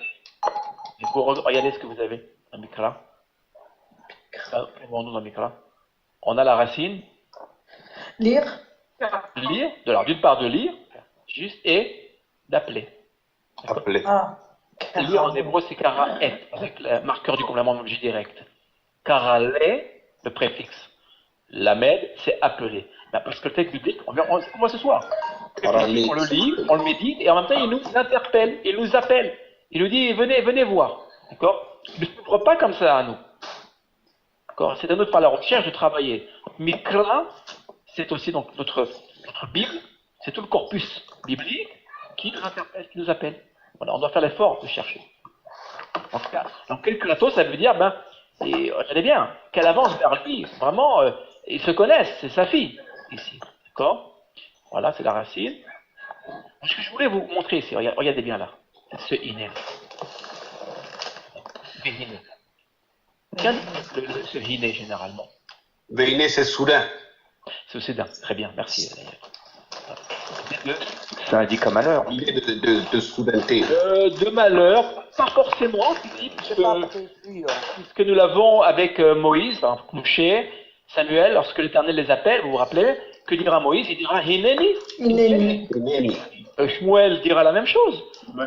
Speaker 1: Et vous regardez ce que vous avez dans Mikra. Dans Mikra. On a la racine.
Speaker 6: Lire.
Speaker 1: D'une part de lire, juste, et d'appeler.
Speaker 3: Appeler.
Speaker 1: Lire en hébreu, c'est karaet, avec le marqueur du complément d'objet direct. Karale, le préfixe. Lamed, c'est appeler. Parce que le texte biblique, on voit ce soir. On le lit, on le médite, et en même temps, il nous interpelle, il nous appelle. Il nous dit, venez voir. D'accord? Il ne s'ouvre pas comme ça à nous. D'accord? C'est à nous de faire la recherche, de travailler. Mikra, c'est aussi donc notre Bible, c'est tout le corpus biblique qui nous interpelle, qui nous appelle. Voilà, on doit faire l'effort de chercher. En tout cas, donc quel kratos, ça veut dire, regardez bien, qu'elle avance vers lui. Vraiment, ils se connaissent, c'est sa fille, ici. D'accord? Voilà, c'est la racine. Ce que je voulais vous montrer ici, regardez bien là, ce iné. Véhiné. Quel est ce hiné généralement?
Speaker 3: Véhiné, c'est soudain.
Speaker 1: C'est soudain, très bien, merci. Ça indique un malheur.
Speaker 3: Il est de soudaineté.
Speaker 1: De malheur, pas forcément, puisque nous l'avons avec Moïse, Mouché, Samuel, lorsque l'Éternel les appelle, vous vous rappelez, que dira Moïse? Il dira Hineni. Shmuel dira la même chose.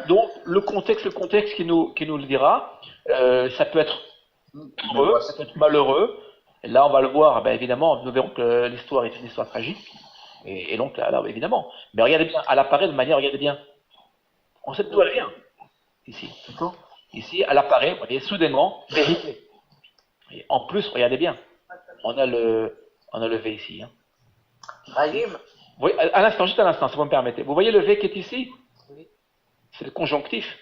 Speaker 1: Donc le contexte qui nous le dira, ça peut être heureux, ça peut être malheureux. Et là, on va le voir, évidemment, nous verrons que l'histoire est une histoire tragique. Et donc, là, évidemment. Mais regardez bien, elle apparaît de manière, regardez bien. On sait d'où elle vient. Ici. Ici, elle apparaît, vous voyez, soudainement, vérité. Et en plus, regardez bien. On a le V ici. Hein. Oui, juste un instant, si vous me permettez. Vous voyez le V qui est ici? Oui. C'est le conjonctif.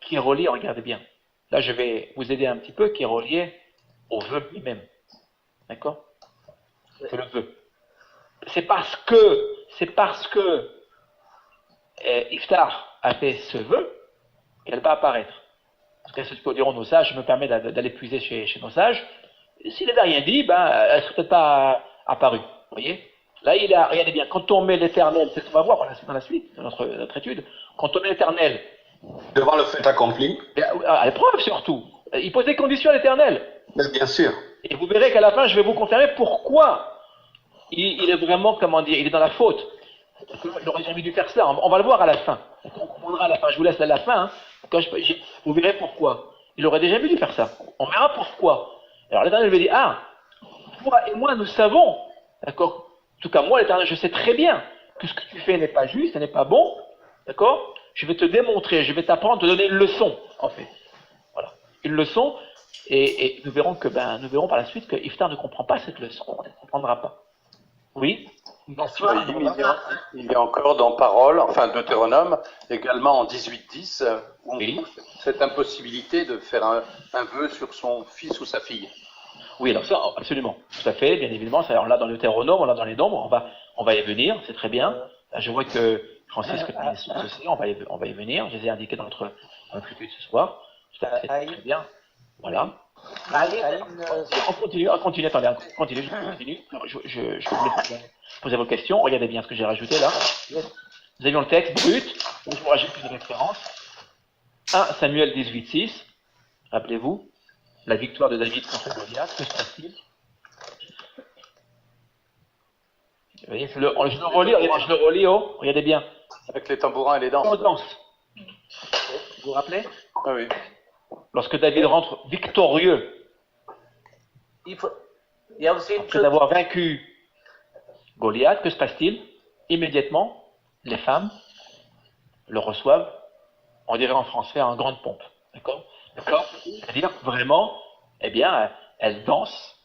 Speaker 1: Qui est relié, regardez bien. Là, je vais vous aider un petit peu, qui est relié au vœu lui-même. D'accord? C'est le vœu. C'est parce que Iftar a fait ce vœu qu'elle va apparaître. Parce que c'est ce que diront nos sages, je me permets d'aller puiser chez nos sages. S'il n'avait rien dit, elle ne serait peut-être pas apparue. Vous voyez? Là, regardez bien, quand on met l'éternel, c'est ce qu'on va voir dans la suite de notre étude, quand on met l'éternel
Speaker 3: devant le fait accompli,
Speaker 1: à l'épreuve surtout, Il pose des conditions à l'Éternel.
Speaker 3: Mais bien sûr.
Speaker 1: Et vous verrez qu'à la fin, je vais vous confirmer pourquoi il est vraiment, comment dire, il est dans la faute. Il n'aurait jamais dû faire cela. On va le voir à la fin. On comprendra à la fin. Je vous laisse à la fin. Hein. Vous verrez pourquoi. Il aurait déjà dû faire ça. On verra pourquoi. Alors l'Éternel lui dit, ah, toi et moi, nous savons, d'accord? En tout cas, moi, l'Éternel, je sais très bien que ce que tu fais n'est pas juste, ce n'est pas bon, d'accord? Je vais te démontrer, je vais t'apprendre, te donner une leçon, en fait. Voilà. Une leçon, et nous verrons nous verrons par la suite que Iftar ne comprend pas cette leçon. On ne comprendra pas. Oui?
Speaker 10: Bonsoir.
Speaker 7: Il y a encore dans Parole, enfin Deutéronome, également en 18-10, cette impossibilité de faire un vœu sur son fils ou sa fille.
Speaker 1: Oui, alors ça, absolument, tout à fait, bien évidemment, ça, on l'a dans le Deutéronome, on l'a dans les Nombres, on va y venir, c'est très bien. Là, je vois que Francis, que tu sais, on va y venir, je les ai indiqués dans notre étude ce soir, tout à fait, très bien, voilà. On continue, attendez, je continue. Alors, je voulais poser vos questions, regardez bien ce que j'ai rajouté là. Nous avions le texte brut, je vous rajoute une référence. 1 Samuel 18:6, rappelez-vous, la victoire de David contre Goliath, que se passe-t-il? Vous voyez, je le relis, regardez bien.
Speaker 7: Avec les tambourins et les danses.
Speaker 1: On danse. Vous vous rappelez?
Speaker 7: Ah oui.
Speaker 1: Lorsque David rentre victorieux,
Speaker 10: Il y a aussi une
Speaker 1: après avoir vaincu Goliath, que se passe-t-il? Immédiatement, les femmes le reçoivent, on dirait en français, en grande pompe. D'accord? C'est-à-dire vraiment, eh bien, elle danse,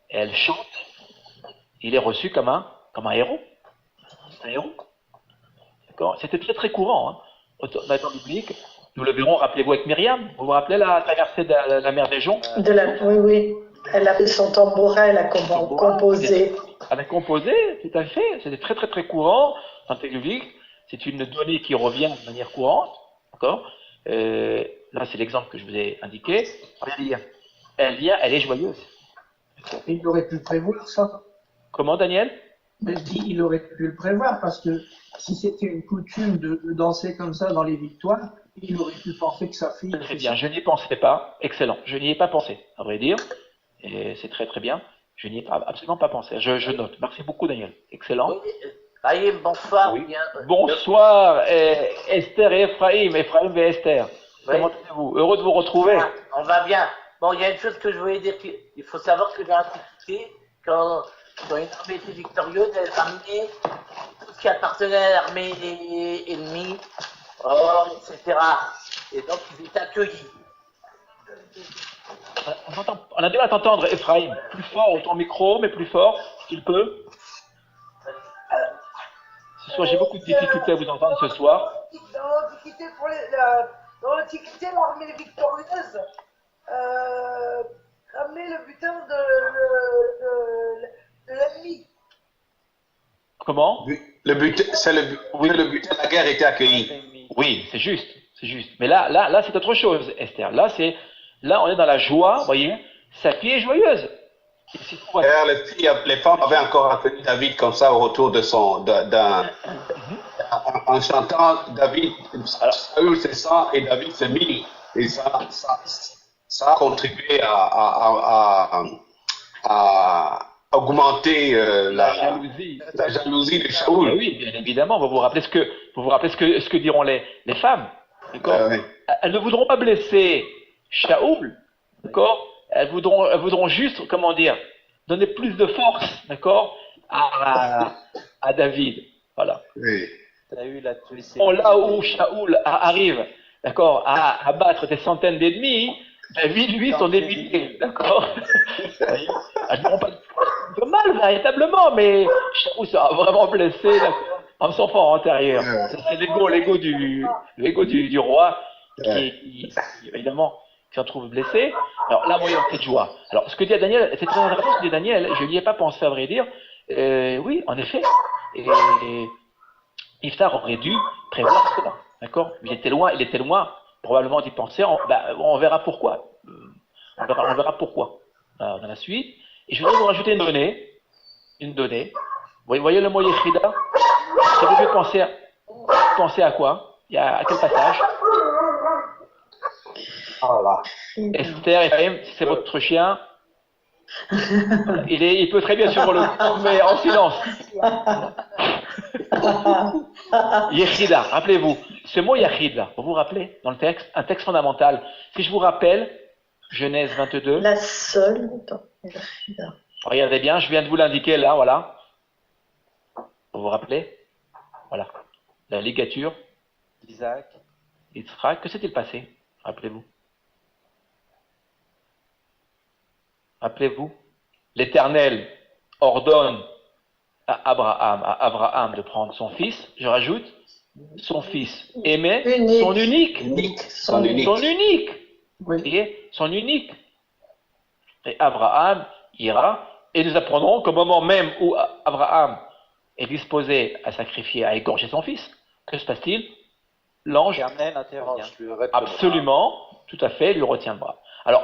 Speaker 1: elle chante, il est reçu comme un héros. Un héros. D'accord? C'était très très courant, hein. Dans le temps biblique. Nous le verrons, rappelez-vous, avec Myriam. Vous vous rappelez la traversée de la mer des Joncs?
Speaker 11: Oui. Elle avait son tambourin, elle a composé.
Speaker 1: Elle a composé, tout à fait. C'était très très très courant dans le texte biblique. C'est une donnée qui revient de manière courante. D'accord? Là, c'est l'exemple que je vous ai indiqué. Elle vient, elle est joyeuse.
Speaker 12: Il aurait pu prévoir ça.
Speaker 1: Comment, Daniel?
Speaker 12: Mais je dis, il aurait pu le prévoir parce que si c'était une coutume de danser comme ça dans les victoires, il aurait pu penser que sa fille.
Speaker 1: Très bien, je n'y pensais pas. Excellent. Je n'y ai pas pensé, à vrai dire. Et c'est très très bien. Je n'y ai absolument pas pensé. Je note. Merci beaucoup, Daniel. Excellent.
Speaker 10: Oui. Bonsoir.
Speaker 1: Oui. Bonsoir, Esther et Ephraim et Esther.
Speaker 10: Oui.
Speaker 1: Comment allez-vous? Heureux de vous retrouver.
Speaker 10: On va bien. Bon, il y a une chose que je voulais dire. Il faut savoir que dans l'Antiquité, quand une armée était victorieuse, elle ramenait tout ce qui appartenait à l'armée ennemie, etc. Et donc, ils étaient accueillis.
Speaker 1: On a du mal à t'entendre, Ephraim. Plus fort au ton micro, mais plus fort, s'il peut. Ce soir, j'ai beaucoup de difficultés à vous entendre ce soir.
Speaker 13: Dans l'Antiquité, l'armée victorieuse ramenait le butin de l'ennemi.
Speaker 1: Comment?
Speaker 3: Le butin, le butin de la guerre était accueilli.
Speaker 1: Oui, c'est juste. Mais là, c'est autre chose, Esther. Là, on est dans la joie, vous voyez. Sa fille est joyeuse.
Speaker 3: Les femmes avaient encore accueilli David comme ça au retour de en chantant David, Saül c'est ça et David c'est 1000. Et ça a contribué à augmenter la jalousie de Shaoul.
Speaker 1: Oui, bien évidemment. Vous vous rappelez ce que diront les femmes. D'accord? Elles ne voudront pas blesser Shaoul. D'accord? Elles voudront juste, comment dire, donner plus de force, d'accord, à David. Voilà.
Speaker 3: Oui.
Speaker 1: Là où Shaoul arrive, d'accord, à abattre des centaines d'ennemis, David, lui, sont des milliers, d'accord. Elles n'auront pas de mal, véritablement, mais Shaoul sera vraiment blessé, d'accord, en son fort intérieur. C'est l'ego du roi qui évidemment, qui s'en trouve blessé. Alors là, voyons cette joie. Alors, ce que dit Daniel, c'est très intéressant ce que dit Daniel, je n'y ai pas pensé à vrai dire. Oui, en effet. Et Iftar aurait dû prévoir cela. D'accord? Il était loin, probablement d'y penser. On verra pourquoi. On verra pourquoi dans la suite. Et je voudrais vous rajouter une donnée. Vous voyez le mot Yechida? Ça vous fait penser à quoi? À quel passage?
Speaker 3: Ah là.
Speaker 1: Esther, Ephraim, si c'est votre chien, il peut très bien suivre le cours, mais en silence. Yechida, rappelez-vous, ce mot Yachid là, vous vous rappelez, dans le texte, un texte fondamental. Si je vous rappelle, Genèse 22.
Speaker 11: La seule.
Speaker 1: Regardez bien, je viens de vous l'indiquer là, voilà. Vous vous rappelez? Voilà. La ligature d'Isaac, Yitzhak. Que s'est-il passé? Rappelez-vous. Rappelez-vous. L'Éternel ordonne à Abraham de prendre son fils, je rajoute, son fils aimé, son unique. Son unique. Vous voyez, son unique. Et Abraham ira, et nous apprendrons qu'au moment même où Abraham est disposé à sacrifier, à égorger son fils, que se passe-t-il? L'ange absolument, tout à fait, lui retient le bras. Alors,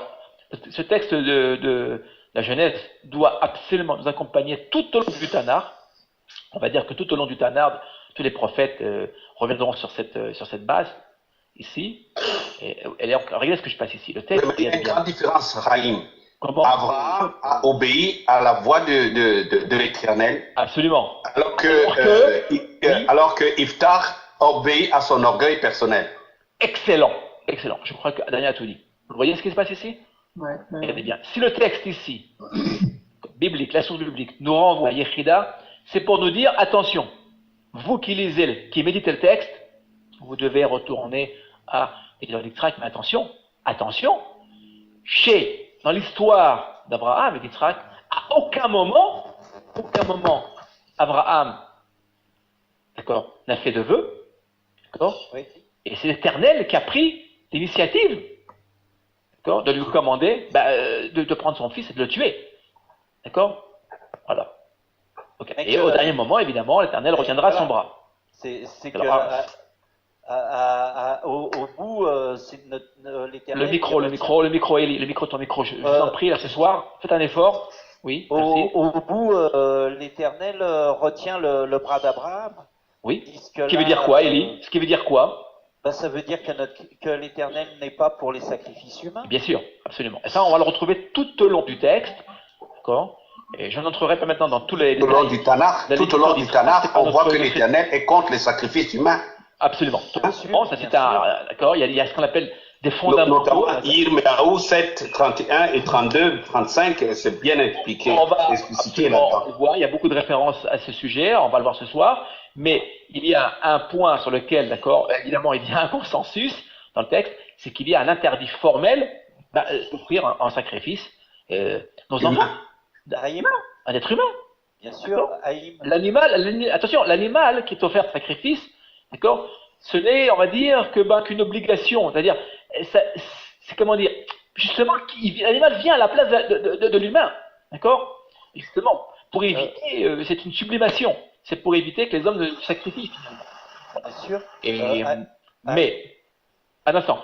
Speaker 1: ce texte de la Genèse doit absolument nous accompagner tout au long du Tanakh. On va dire que tout au long du Tanakh, tous les prophètes reviendront sur cette base, ici. Et regardez ce que je passe ici. Le texte,
Speaker 3: il y a une grande différence, Raïm.
Speaker 1: Comment?
Speaker 3: Abraham a obéi à la voix de l'Éternel.
Speaker 1: Absolument.
Speaker 3: Alors que Iftar obéit à son orgueil personnel.
Speaker 1: Excellent, excellent. Je crois que Daniel a tout dit. Vous voyez ce qui se passe ici? Regardez bien. Si le texte ici, biblique, la source biblique, nous renvoie à Yechida, c'est pour nous dire, attention, vous qui lisez, qui méditez le texte, vous devez retourner à Yitzhak, mais attention, dans l'histoire d'Abraham et d'Yitzhak, à aucun moment, Abraham, d'accord, n'a fait de vœux, d'accord, et c'est l'Éternel qui a pris l'initiative, d'accord, de lui commander de prendre son fils et de le tuer, d'accord, voilà. Okay. Et au dernier moment, évidemment, l'Éternel retiendra son bras.
Speaker 14: C'est que au bout, c'est l'Éternel.
Speaker 1: Le micro, Élie, ton micro. Je vous en prie, là, ce soir, faites un effort. Oui, merci.
Speaker 14: Au bout, l'Éternel retient le bras d'Abraham.
Speaker 1: Oui. Ce qui veut dire quoi, Élie? Ce qui veut dire quoi?
Speaker 14: Ça veut dire que l'Éternel n'est pas pour les sacrifices humains.
Speaker 1: Bien sûr, absolument. Et ça, on va le retrouver tout au long du texte. D'accord? Et je n'entrerai pas maintenant dans tous les
Speaker 3: détails. Tout au long du Tanakh, on voit que l'Éternel est contre les sacrifices humains.
Speaker 1: Absolument. Ça c'est d'accord. Il y a ce qu'on appelle des fondamentaux.
Speaker 3: Notamment Yirmiyahu 7, 31 et 32, 35, c'est bien expliqué.
Speaker 1: On va le voir. Il y a beaucoup de références à ce sujet. On va le voir ce soir. Mais il y a un point sur lequel, d'accord, évidemment, il y a un consensus dans le texte, c'est qu'il y a un interdit formel d'offrir en sacrifice nos enfants. Un être humain.
Speaker 14: Bien sûr.
Speaker 1: Attention, l'animal qui est offert en sacrifice, d'accord, ce n'est, on va dire, qu'une obligation. C'est-à-dire, c'est comment dire, justement, l'animal vient à la place de l'humain, d'accord. Justement, pour éviter, c'est une sublimation. C'est pour éviter que les hommes ne sacrifient finalement.
Speaker 14: Bien sûr.
Speaker 1: Mais, un instant,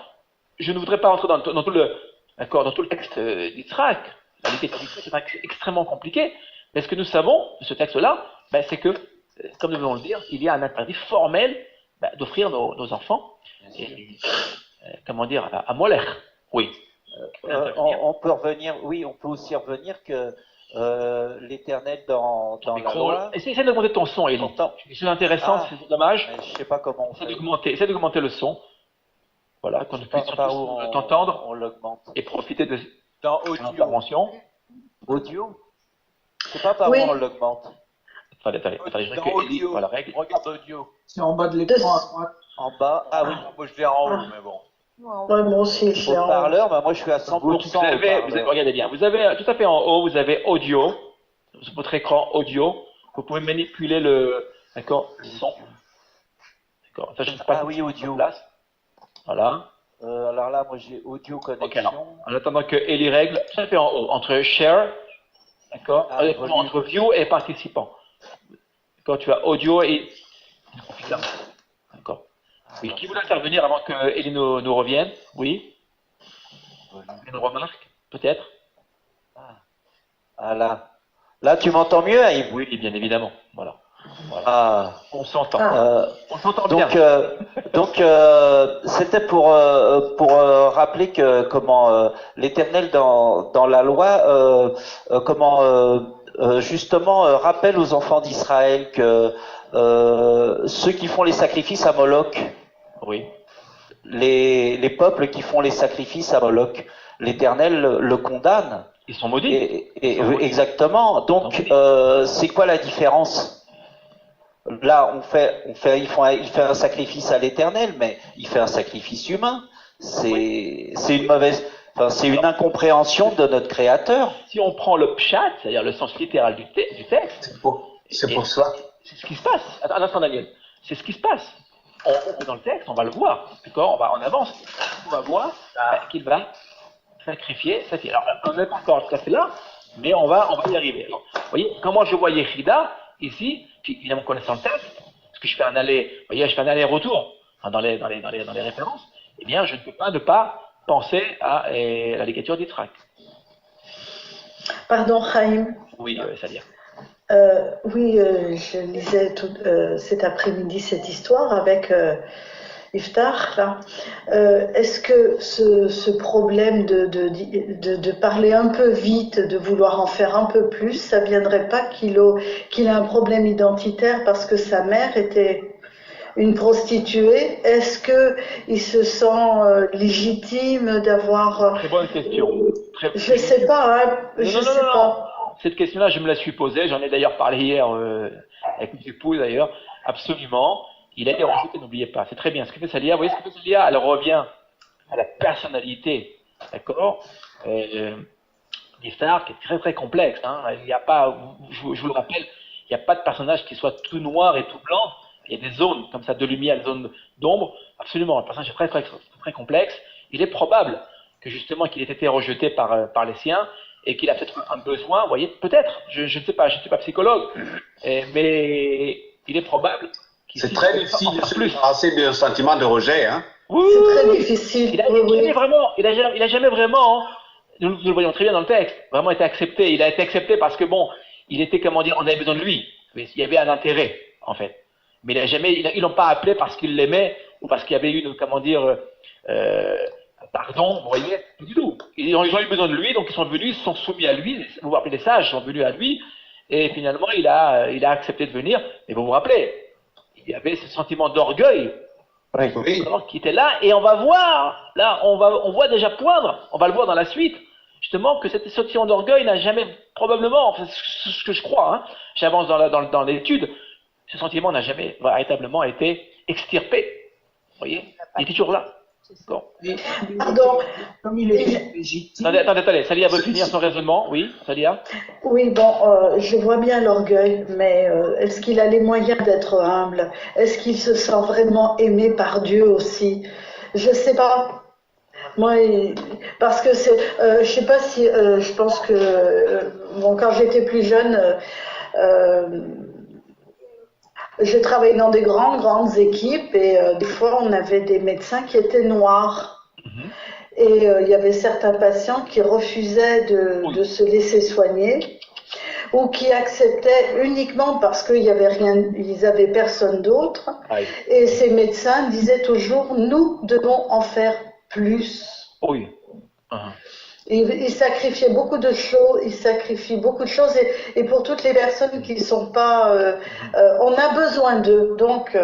Speaker 1: je ne voudrais pas rentrer dans tout le texte d'Yitzhak. La littérature est extrêmement compliquée, mais ce que nous savons de ce texte-là, c'est que, comme nous venons de le dire, il y a un interdit formel d'offrir nos enfants, à Molech. Oui.
Speaker 14: On peut revenir, on peut aussi revenir que l'Éternel dans la loi.
Speaker 1: Essaye d'augmenter ton son, Élie. C'est intéressant, c'est dommage.
Speaker 14: Je ne sais pas comment on fait.
Speaker 1: Essaye d'augmenter le son. Voilà, qu'on puisse t'entendre
Speaker 14: on l'augmente.
Speaker 1: Et profiter de
Speaker 14: dans
Speaker 1: l'intervention.
Speaker 14: Audio. C'est pas par où on l'augmente.
Speaker 1: Attendez, je
Speaker 14: audio.
Speaker 1: Voilà, règle.
Speaker 14: Regarde audio.
Speaker 12: C'est en bas de l'écran à droite.
Speaker 14: En bas. Ah oui, moi je l'ai en haut, mais bon.
Speaker 11: Ouais, moi aussi, je l'ai en haut.
Speaker 14: Parleur, moi je suis à 100%.
Speaker 1: Regardez bien, vous avez tout à fait en haut, vous avez audio, sur votre écran audio. Vous pouvez manipuler le son. D'accord. Ça, je ne sais pas.
Speaker 14: Ah oui, audio.
Speaker 1: Voilà.
Speaker 14: Alors là, moi j'ai audio connexion.
Speaker 1: Okay, en attendant que Ellie règle, tout à fait en haut, entre share, d'accord, entre view et participant. Quand tu as audio et d'accord. Oui, qui voulait intervenir avant que Ellie nous revienne? Oui. Une remarque, peut-être.
Speaker 14: Ah là. Là, tu m'entends mieux, Aïm?
Speaker 1: Oui, bien évidemment. Voilà.
Speaker 14: Ah.
Speaker 1: On s'entend. On s'entend
Speaker 14: Donc,
Speaker 1: bien.
Speaker 14: c'était pour rappeler que comment l'Éternel dans la loi justement rappelle aux enfants d'Israël que ceux qui font les sacrifices à Moloch,
Speaker 1: oui,
Speaker 14: les peuples qui font les sacrifices à Moloch, l'Éternel le condamne.
Speaker 1: Ils sont maudits.
Speaker 14: Exactement. Donc, c'est quoi la différence? Là, il fait un sacrifice à l'Éternel, mais il fait un sacrifice humain. C'est une incompréhension de notre Créateur.
Speaker 1: Si on prend le pshat, c'est-à-dire le sens littéral du texte,
Speaker 3: c'est pour cela.
Speaker 1: C'est ce qui se passe. Attends un instant, Daniel. C'est ce qui se passe. On est dans le texte, on va le voir. D'accord? On avance. On va voir qu'il va sacrifier sa fille. Alors, on n'est pas encore tout à fait là, mais on va y arriver. Alors, vous voyez, quand moi je vois Yechida, ici, puis évidemment connaissant le texte, parce que je fais un aller-retour dans les références, eh bien, je ne peux pas ne pas penser à la ligature d'Yitzhak.
Speaker 11: Pardon, Chaim.
Speaker 1: Oui, Salia.
Speaker 11: Oui, je lisais cet après-midi cette histoire avec Iftar, là. Est-ce que ce problème de parler un peu vite, de vouloir en faire un peu plus, ça viendrait pas qu'il a un problème identitaire parce que sa mère était une prostituée? Est-ce que il se sent légitime d'avoir...
Speaker 1: Très bonne question.
Speaker 11: Je sais pas, hein. Je sais pas.
Speaker 1: Cette question-là, je me la suis posée. J'en ai d'ailleurs parlé hier avec une épouse d'ailleurs. Absolument. Il a été rejeté, n'oubliez pas. C'est très bien. Ce que fait Salia, vous voyez ce que fait Salia, elle revient à la personnalité, d'accord, d'Iftar, qui est très très complexe. Hein. Il n'y a pas, je vous le rappelle, il n'y a pas de personnage qui soit tout noir et tout blanc. Il y a des zones comme ça de lumière, des zones d'ombre. Absolument, le personnage est très, très, très complexe. Il est probable que justement qu'il ait été rejeté par les siens et qu'il a peut-être un besoin, vous voyez, peut-être, je ne sais pas, je ne suis pas psychologue, mais il est probable.
Speaker 3: C'est très difficile de se débarrasser de sentiment de rejet. Hein.
Speaker 11: Oui, c'est très difficile.
Speaker 1: Il a jamais vraiment, nous le voyons très bien dans le texte, vraiment été accepté. Il a été accepté parce que bon, il était, comment dire, on avait besoin de lui. Il y avait un intérêt, en fait. Mais ils l'ont pas appelé parce qu'ils l'aimaient ou parce qu'il y avait une, comment dire, pardon, vous voyez, pas du tout. Ils ont eu besoin de lui, donc ils sont venus, ils se sont soumis à lui. Vous vous rappelez, les sages sont venus à lui, et finalement il a accepté de venir. Mais vous vous rappelez, il y avait ce sentiment d'orgueil qui était là, et on va voir, là, on voit déjà poindre, on va le voir dans la suite, justement, que cet sentiment d'orgueil n'a jamais, probablement, enfin, c'est ce que je crois, hein, j'avance dans l'étude, ce sentiment n'a jamais véritablement été extirpé. Vous voyez, il était toujours là. Bon.
Speaker 11: Pardon.
Speaker 12: Comme il est légitime.
Speaker 1: Attendez, Salia veut finir son raisonnement. Oui, Salia.
Speaker 11: Oui, bon, je vois bien l'orgueil, mais est-ce qu'il a les moyens d'être humble? Est-ce qu'il se sent vraiment aimé par Dieu aussi? Je sais pas. Moi, parce que c'est, je sais pas si, je pense que, bon, quand j'étais plus jeune, je travaillais dans des grandes équipes et des fois on avait des médecins qui étaient noirs. Et il y avait certains patients qui refusaient de se laisser soigner ou qui acceptaient uniquement parce qu'ils y avait rien, ils avaient personne d'autre. Et ces médecins disaient toujours, nous devons en faire plus.
Speaker 1: Oui.
Speaker 11: Ils sacrifiaient beaucoup de choses, ils sacrifient beaucoup de choses et pour toutes les personnes qui ne sont pas, on a besoin d'eux, donc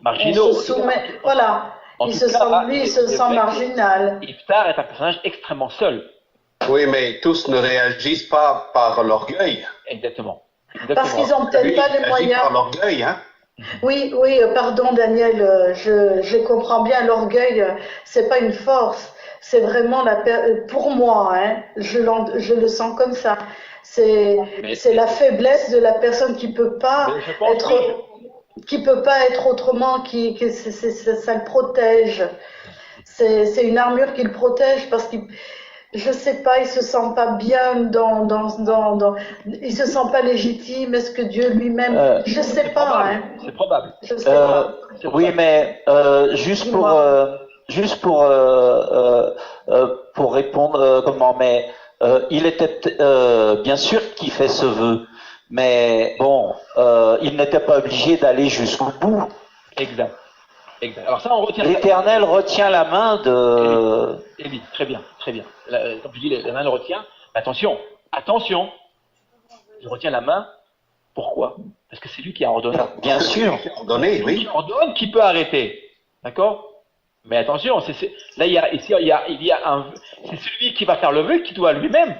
Speaker 1: marginaux.
Speaker 11: On se soumet, voilà, il se sent marginal.
Speaker 1: Iftar est un personnage extrêmement seul.
Speaker 3: Oui, mais tous ne réagissent pas par l'orgueil.
Speaker 1: Exactement.
Speaker 11: Parce qu'ils n'ont peut-être pas les moyens.
Speaker 3: Par l'orgueil, hein.
Speaker 11: Oui, pardon Daniel, je comprends bien l'orgueil, c'est pas une force. C'est vraiment pour moi, hein, je le sens comme ça. C'est la faiblesse de la personne qui peut pas être autrement, ça le protège. C'est une armure qui le protège parce qu'il, je sais pas, il se sent pas bien il se sent pas légitime. Est-ce que Dieu lui-même, je sais pas, hein.
Speaker 1: C'est probable.
Speaker 11: Je sais pas.
Speaker 14: Oui, mais juste pour répondre, il était bien sûr qu'il fait ce vœu, Mais bon, il n'était pas obligé d'aller jusqu'au bout.
Speaker 1: Exact. Exact. Alors ça, on retient.
Speaker 14: L'Éternel retient la main de.
Speaker 1: Élie, très bien, très bien. Comme je dis, la main le retient. Attention, attention. Il retient la main. Pourquoi? Parce que c'est lui qui a ordonné.
Speaker 14: Bien sûr.
Speaker 3: Ordonné, oui.
Speaker 1: Qui ordonne, qui peut arrêter. D'accord? Mais attention, là il y a c'est celui qui va faire le vœu qui doit lui-même.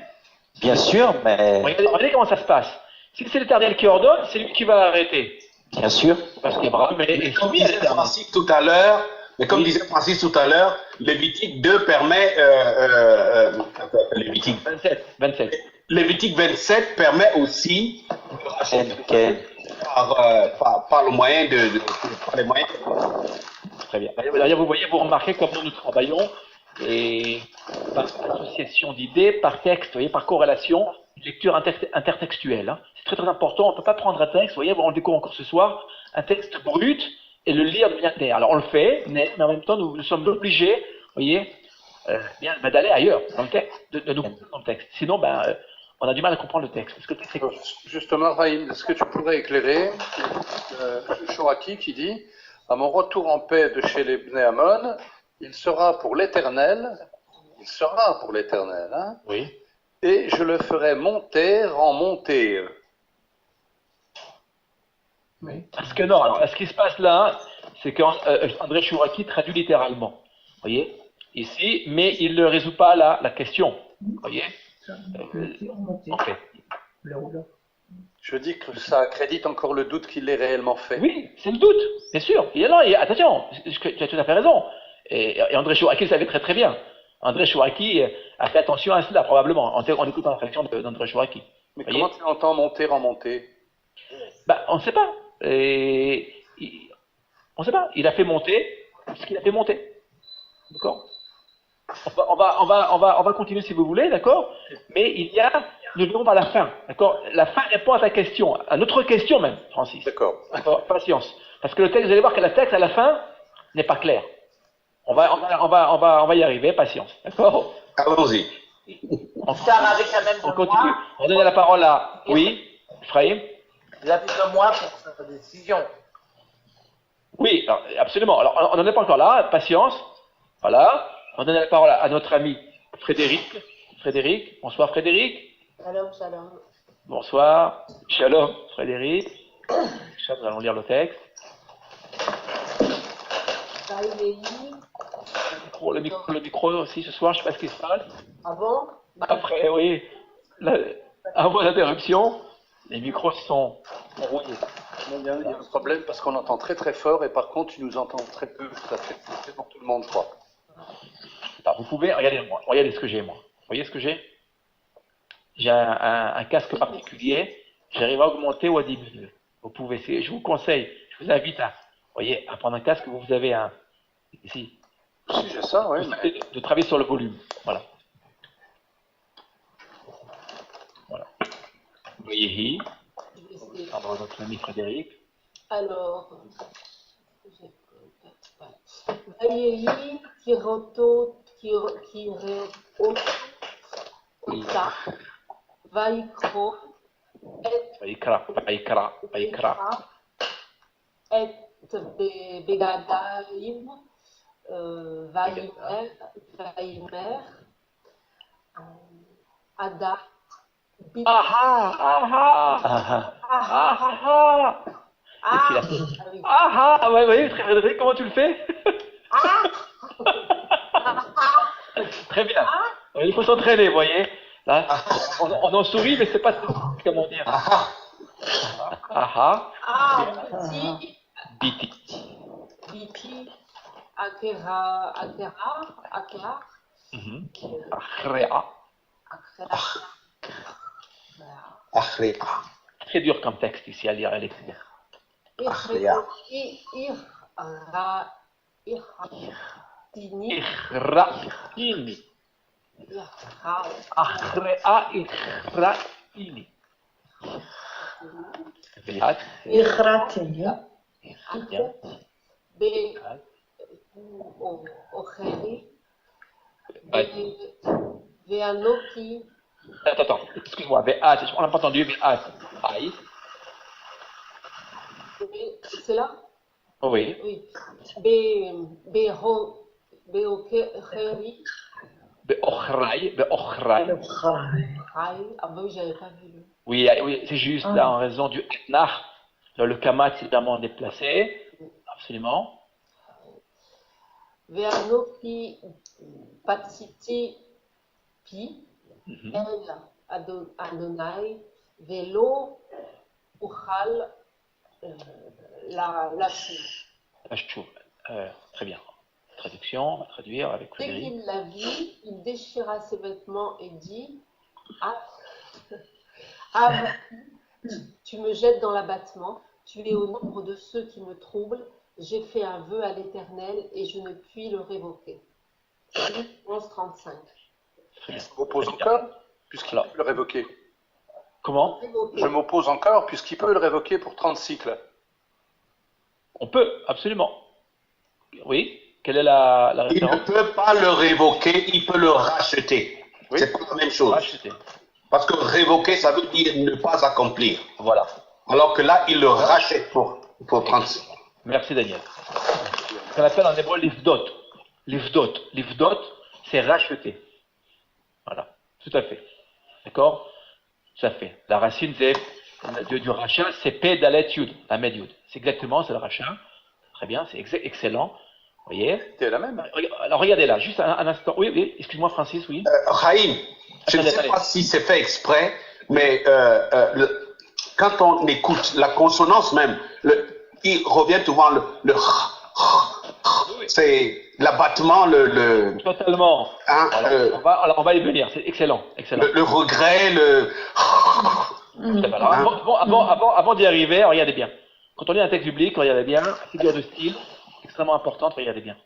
Speaker 14: Bien sûr, mais.
Speaker 1: Regardez comment ça se passe. Si c'est l'Éternel qui ordonne, c'est lui qui va arrêter.
Speaker 14: Bien sûr.
Speaker 1: Parce qu'Abraham
Speaker 3: mais comme disait Francis tout à l'heure, Lévitique 2 permet Lévitique
Speaker 1: 27.
Speaker 3: Lévitique 27 permet aussi par le moyen par les moyens.
Speaker 1: Très bien. D'ailleurs, vous voyez, vous remarquez comme nous travaillons et par association d'idées, par texte, vous voyez, par corrélation, lecture intertextuelle. Hein. C'est très très important. On ne peut pas prendre un texte, vous voyez, on le découvre encore ce soir, un texte brut et le lire de manière claire. Alors on le fait, mais en même temps, nous sommes obligés, vous voyez, d'aller ailleurs dans le texte, de nous dans le texte. Sinon, on a du mal à comprendre le texte. Parce que le texte
Speaker 7: justement, Raïm, est-ce que tu pourrais éclairer Shoraki qui dit « À mon retour en paix de chez les Bnei Ammon, il sera pour l'Éternel, hein,
Speaker 1: oui.
Speaker 7: Et je le ferai monter en montée. »
Speaker 1: Oui. Parce que non, alors ce qui se passe là, c'est qu'André Chouraki traduit littéralement. Vous voyez, ici, mais il ne résout pas la question. Vous voyez en fait.
Speaker 7: Je dis que ça accrédite encore le doute qu'il l'ait réellement fait.
Speaker 1: Oui, c'est le doute, bien sûr. Attention, tu as tout à fait raison. Et André Chouraki le savait très très bien. André Chouraki a fait attention à cela, probablement, en écoutant la réflexion d'André Chouraki.
Speaker 7: Mais comment tu entends monter en montée?
Speaker 1: On ne sait pas. On ne sait pas. Il a fait monter ce qu'il a fait monter. D'accord? On va continuer si vous voulez, d'accord? Mais nous verrons par la fin, d'accord? La fin répond à ta question, à notre question même, Francis.
Speaker 7: D'accord.
Speaker 1: Patience. Parce que le texte, vous allez voir que le texte à la fin n'est pas clair. On va y arriver, patience, d'accord?
Speaker 3: Allons-y.
Speaker 10: On
Speaker 1: continue. On donne la parole à, oui, Ephraim.
Speaker 10: Il a plus de moi pour sa décision.
Speaker 1: Oui, alors, absolument. Alors, on n'en est pas encore là, patience. Voilà. On donne la parole à notre ami Frédéric. Bonsoir Frédéric.
Speaker 15: Shalom, shalom.
Speaker 1: Bonsoir. Shalom Frédéric. Nous allons lire le texte. Le micro aussi ce soir, je ne sais pas ce qui se passe.
Speaker 15: Ah bon?
Speaker 1: Après, oui. Avant l'interruption, les micros sont rouillés.
Speaker 7: Il y a un problème parce qu'on entend très très fort et par contre tu nous entends très peu. Ça fait pour tout le monde, je crois.
Speaker 1: Alors, vous pouvez, regardez ce que j'ai moi. Vous voyez ce que j'ai? J'ai un casque particulier, j'arrive à augmenter ou à diminuer. Vous pouvez, je vous conseille, je vous invite à prendre un casque, vous avez un, ici.
Speaker 7: Si, j'ai ça, oui.
Speaker 1: De travailler sur le volume, voilà. Voilà. Vous voyez, pardon, notre ami Frédéric.
Speaker 15: Alors, Vayehi Kiroto Ota Vaikro
Speaker 1: Vaikra
Speaker 15: et Begadaim Vaimer Ada
Speaker 1: Oui, Frédéric, comment tu le fais? Très bien. Il faut s'entraîner, vous voyez. Là, on en sourit, mais c'est pas comment dire.
Speaker 15: Biti Akera
Speaker 1: Très dur comme texte ici à lire et à l'écrire. Attends, excuse-moi, on n'a pas entendu, Aïe.
Speaker 15: C'est là?
Speaker 1: Oui.
Speaker 15: Oui. Beokheri.
Speaker 1: Beochraï.
Speaker 15: Ah bah oui, j'avais pas vu.
Speaker 1: Oui, oui, c'est juste là en raison du etnach. Le kamat c'est vraiment déplacé. Absolument.
Speaker 15: Ve'anoki patsiti pi el Adonai velo uchal la chou.
Speaker 1: La chou. Très bien. Traduction, on va traduire avec
Speaker 15: Dès
Speaker 1: Frédéric.
Speaker 15: qu'il la vit, il déchira ses vêtements et dit tu me jettes dans l'abattement, tu es au nombre de ceux qui me troublent, j'ai fait un vœu à l'Éternel et je ne puis le révoquer. 11:35.
Speaker 7: Je m'oppose encore, puisqu'il peut le révoquer.
Speaker 1: Comment?
Speaker 7: Je m'oppose encore, puisqu'il peut le révoquer pour 30 cycles.
Speaker 1: On peut, absolument. Oui. Quelle est la
Speaker 3: Il
Speaker 1: référence?
Speaker 3: ne peut pas le révoquer, il peut le racheter.
Speaker 1: Oui.
Speaker 3: C'est pas la même chose.
Speaker 1: Racheter.
Speaker 3: Parce que révoquer, ça veut dire ne pas accomplir.
Speaker 1: Voilà.
Speaker 3: Alors que là, il le rachète pour 30.
Speaker 1: Merci Daniel. Ce qu'on appelle en hébreu l'ifdot. L'ifdot. L'ifdot, c'est racheter. Voilà. Tout à fait. D'accord? Tout à fait. La racine du rachat, c'est P dalet yud, la med yud. C'est exactement, c'est le rachat. Très bien, c'est excellent. Vous voyez?
Speaker 7: C'est la même.
Speaker 1: Alors regardez là, juste un instant. Oui, oui, excuse-moi Francis, oui.
Speaker 3: Chaim, je ne sais pas si c'est fait exprès, mais quand on écoute la consonance même, il revient souvent le c'est l'abattement,
Speaker 1: Totalement.
Speaker 3: Hein,
Speaker 1: alors on va y venir, c'est excellent, excellent.
Speaker 3: Le regret,
Speaker 1: Alors, avant d'y arriver, regardez bien. Quand on lit un texte biblique, regardez bien, figure de style, extrêmement importante, regardez bien.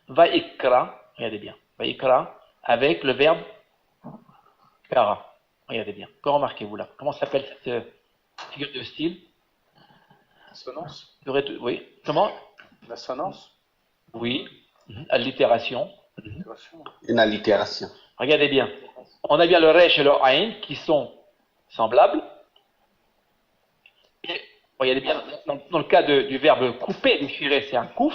Speaker 1: Vaikra, regardez bien. Vaikra, avec le verbe kara. Regardez bien. Que remarquez-vous là? Comment s'appelle cette figure de style?
Speaker 7: Assonance.
Speaker 1: Oui. Comment?
Speaker 7: L'assonance.
Speaker 1: Oui. Allitération.
Speaker 3: Une allitération.
Speaker 1: Regardez bien. On a bien le resh et le ain qui sont semblables. Et regardez bien, dans le cas du verbe couper, déchirer, c'est un kouf.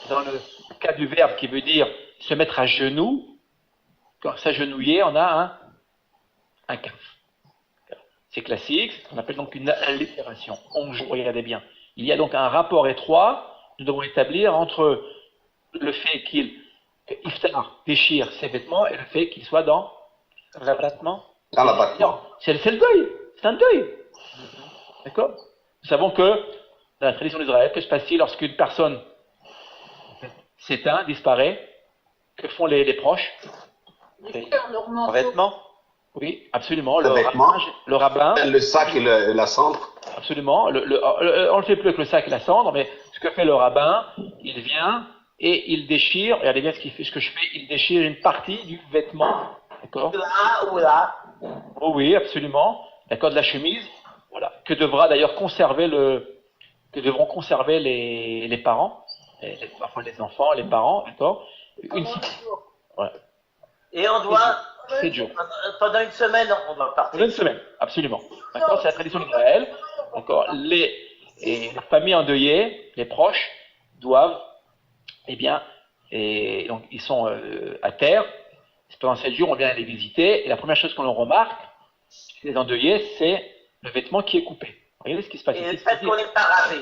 Speaker 1: Dans le cas du verbe qui veut dire se mettre à genoux, quand s'agenouiller, on a un kaf. C'est classique, on appelle donc une allitération. On joue, regardez bien. Il y a donc un rapport étroit, nous devons établir entre le fait qu'Iftar déchire ses vêtements et le fait qu'il soit dans l'abattement.
Speaker 3: Dans l'abattement.
Speaker 1: C'est le deuil, c'est un deuil. D'accord? Nous savons que dans la tradition d'Israël, que se passe-t-il lorsqu'une personne s'éteint, disparaît? Que font les proches?
Speaker 14: En vêtements?
Speaker 1: Oui, absolument.
Speaker 3: Le
Speaker 1: rabbin.
Speaker 3: Le sac et la cendre.
Speaker 1: Absolument. On ne le fait plus avec le sac et la cendre, mais ce que fait le rabbin, il vient et il déchire. Regardez bien ce que je fais. Il déchire une partie du vêtement. D'accord? Oh oui, absolument. D'accord, de la chemise. Voilà. Que devront d'ailleurs conserver les parents, parfois les enfants, les parents. D'accord? Voilà.
Speaker 10: Et on doit,
Speaker 1: 7 jours.
Speaker 10: pendant une semaine, on doit partir.
Speaker 1: Pendant une semaine, absolument. D'accord, c'est la tradition d'Israël. D'accord, les familles endeuillées, les proches, doivent, et donc ils sont à terre. Pendant 7 jours, on vient les visiter. Et la première chose qu'on leur remarque, les endeuillés, c'est le vêtement qui est coupé. Regardez ce qui se passe
Speaker 10: et
Speaker 1: ici.
Speaker 10: le fait qu'on n'est pas rasé.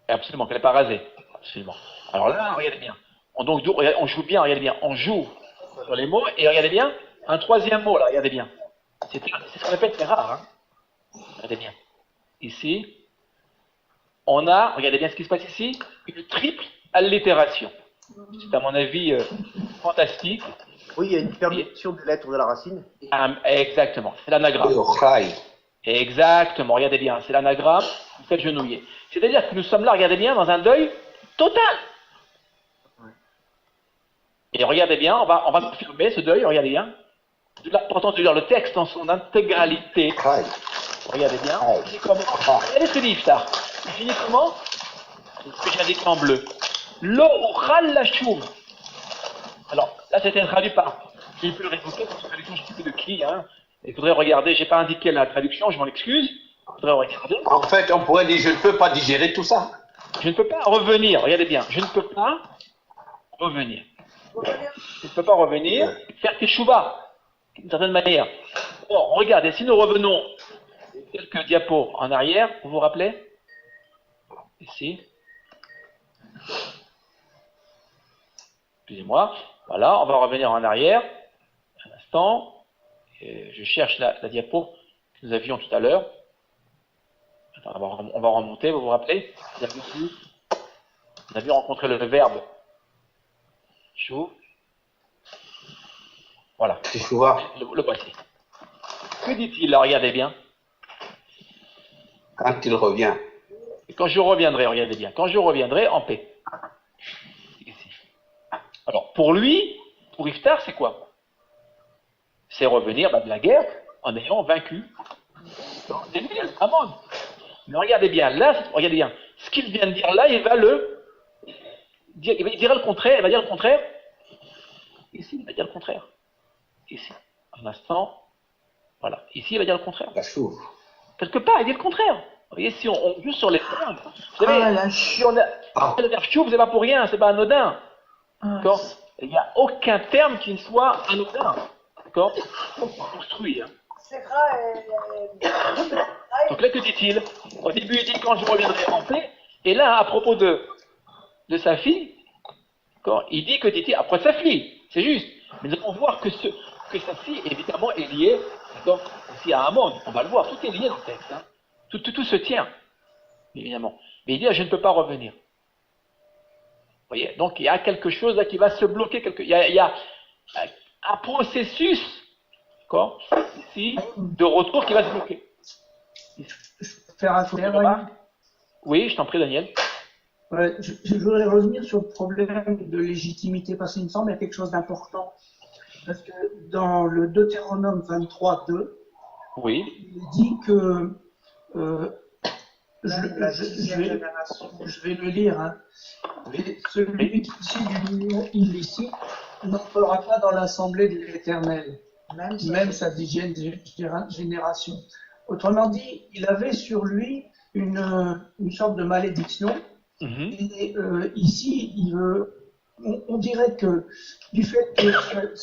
Speaker 1: Absolument, qu'elle n'est pas rasée. Absolument. Alors là, regardez bien. On joue bien, regardez bien. On joue sur les mots. Et regardez bien, un troisième mot, là, regardez bien. C'est ce qu'on appelle, c'est rare. Hein. Regardez bien. Ici, on a, regardez bien ce qui se passe ici, une triple allitération. C'est à mon avis fantastique.
Speaker 16: Oui, il y a une permutation des lettres de la racine.
Speaker 1: Exactement, c'est l'anagramme. Exactement, regardez bien, c'est l'anagramme du fait genouiller. C'est-à-dire que nous sommes là, regardez bien, dans un deuil total. Et regardez bien, on va confirmer ce deuil, regardez bien. De l'importance de lire le texte dans son intégralité. Regardez bien. Il finit comment? Regardez ce livre, ça. Il finit comment? Ce que j'ai indiqué en bleu. Lo uchal lashum. Alors, là, c'était traduit par. J'ai pu le révoquer, parce que traduction, je ne sais plus de qui, hein. Il faudrait regarder, j'ai pas indiqué la traduction, je m'en excuse. Il faudrait regarder.
Speaker 3: En fait, on pourrait dire, je ne peux pas digérer tout ça.
Speaker 1: Je ne peux pas revenir, regardez bien, je ne peux pas revenir. Je ne peux pas revenir, faire teshuva, d'une certaine manière. Bon, regardez, si nous revenons quelques diapos en arrière, vous vous rappelez? Ici. Excusez-moi. Voilà, on va revenir en arrière. Un instant. Je cherche la diapo que nous avions tout à l'heure. On va remonter, vous vous rappelez? On a vu rencontrer le verbe chou. Voilà. Le voici. Que dit-il là? Regardez bien.
Speaker 3: Quand il revient.
Speaker 1: Et quand je reviendrai, regardez bien. Quand je reviendrai en paix. Ici. Alors, pour lui, pour Iftar, c'est quoi? C'est revenir de la guerre en ayant vaincu. C'est lui, Amon. Mais regardez bien, là, regardez bien. Ce qu'il vient de dire là, il va il dira le contraire, il va dire le contraire. Ici, il va dire le contraire. Ici. Un instant. Voilà. Ici, il va dire le contraire.
Speaker 3: La chouve.
Speaker 1: Quelque part, il dit le contraire. Vous voyez, si on joue sur les termes, vous savez, si on a le verbe chouve, c'est pas pour rien, c'est pas anodin. D'accord? Il n'y a aucun terme qui ne soit anodin. D'accord? Construit. Hein.
Speaker 13: C'est vrai.
Speaker 1: Donc là, que dit-il? Au début, il dit quand je reviendrai en paix. Et là, à propos de sa fille, il dit que dit-il après sa fille. C'est juste. Mais nous allons voir que sa fille, évidemment, est liée aussi à Amon. On va le voir, tout est lié dans le texte. Hein. Tout se tient, évidemment. Mais il dit, je ne peux pas revenir. Vous voyez? Donc, il y a quelque chose là qui va se bloquer. Il y a un processus ici, de retour qui va se bloquer.
Speaker 12: Faire un commentaire.
Speaker 1: Oui, je t'en prie, Daniel.
Speaker 12: Ouais, je voudrais revenir sur le problème de légitimité, parce qu'il me semble qu'il y a quelque chose d'important. Parce que dans le Deutéronome 23:2,
Speaker 1: oui.
Speaker 12: Il dit que je vais le lire. Hein. Celui qui issu d'une union illicite n'entrera pas dans l'assemblée de l'Éternel, même sa 10e génération. Autrement dit, il avait sur lui une sorte de malédiction. Et ici, on dirait que du fait que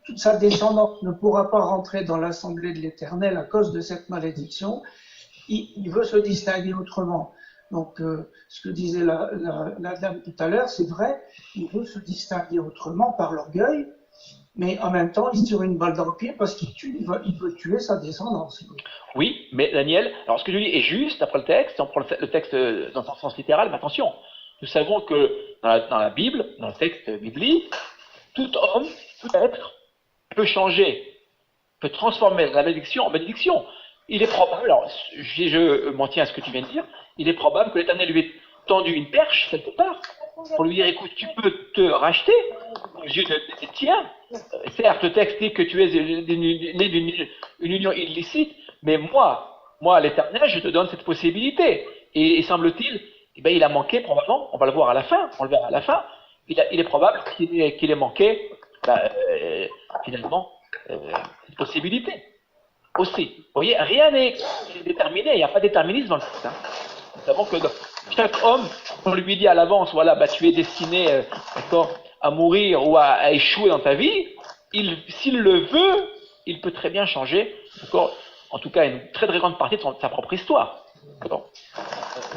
Speaker 12: toute sa descendance ne pourra pas rentrer dans l'assemblée de l'Éternel à cause de cette malédiction, il veut se distinguer autrement. Donc, ce que disait la dame tout à l'heure, c'est vrai, il veut se distinguer autrement par l'orgueil, mais en même temps, il se tire une balle dans le pied parce qu'il veut tuer sa descendance.
Speaker 1: Oui, mais Daniel, alors ce que je dis est juste d'après le texte, on prend le texte dans son sens littéral, mais attention, nous savons que dans la Bible, dans le texte biblique, tout homme, tout être peut changer, peut transformer la malédiction en bénédiction. Il est probable, alors si je m'en tiens à ce que tu viens de dire, il est probable que l'Éternel lui ait tendu une perche quelque part pour lui dire écoute, tu peux te racheter aux yeux des tiens. Certes, le texte dit que tu es né d'une union illicite, mais moi, l'Éternel, je te donne cette possibilité. Et semble-t-il, il a manqué probablement, on va le voir à la fin, on le verra à la fin, il est probable qu'il ait manqué finalement cette possibilité aussi. Vous voyez, rien n'est déterminé, il n'y a pas de déterminisme dans le texte. Hein. Nous savons que chaque homme, on lui dit à l'avance, voilà, tu es destiné à mourir ou à échouer dans ta vie, s'il le veut, il peut très bien changer, en tout cas une très très grande partie de sa propre histoire.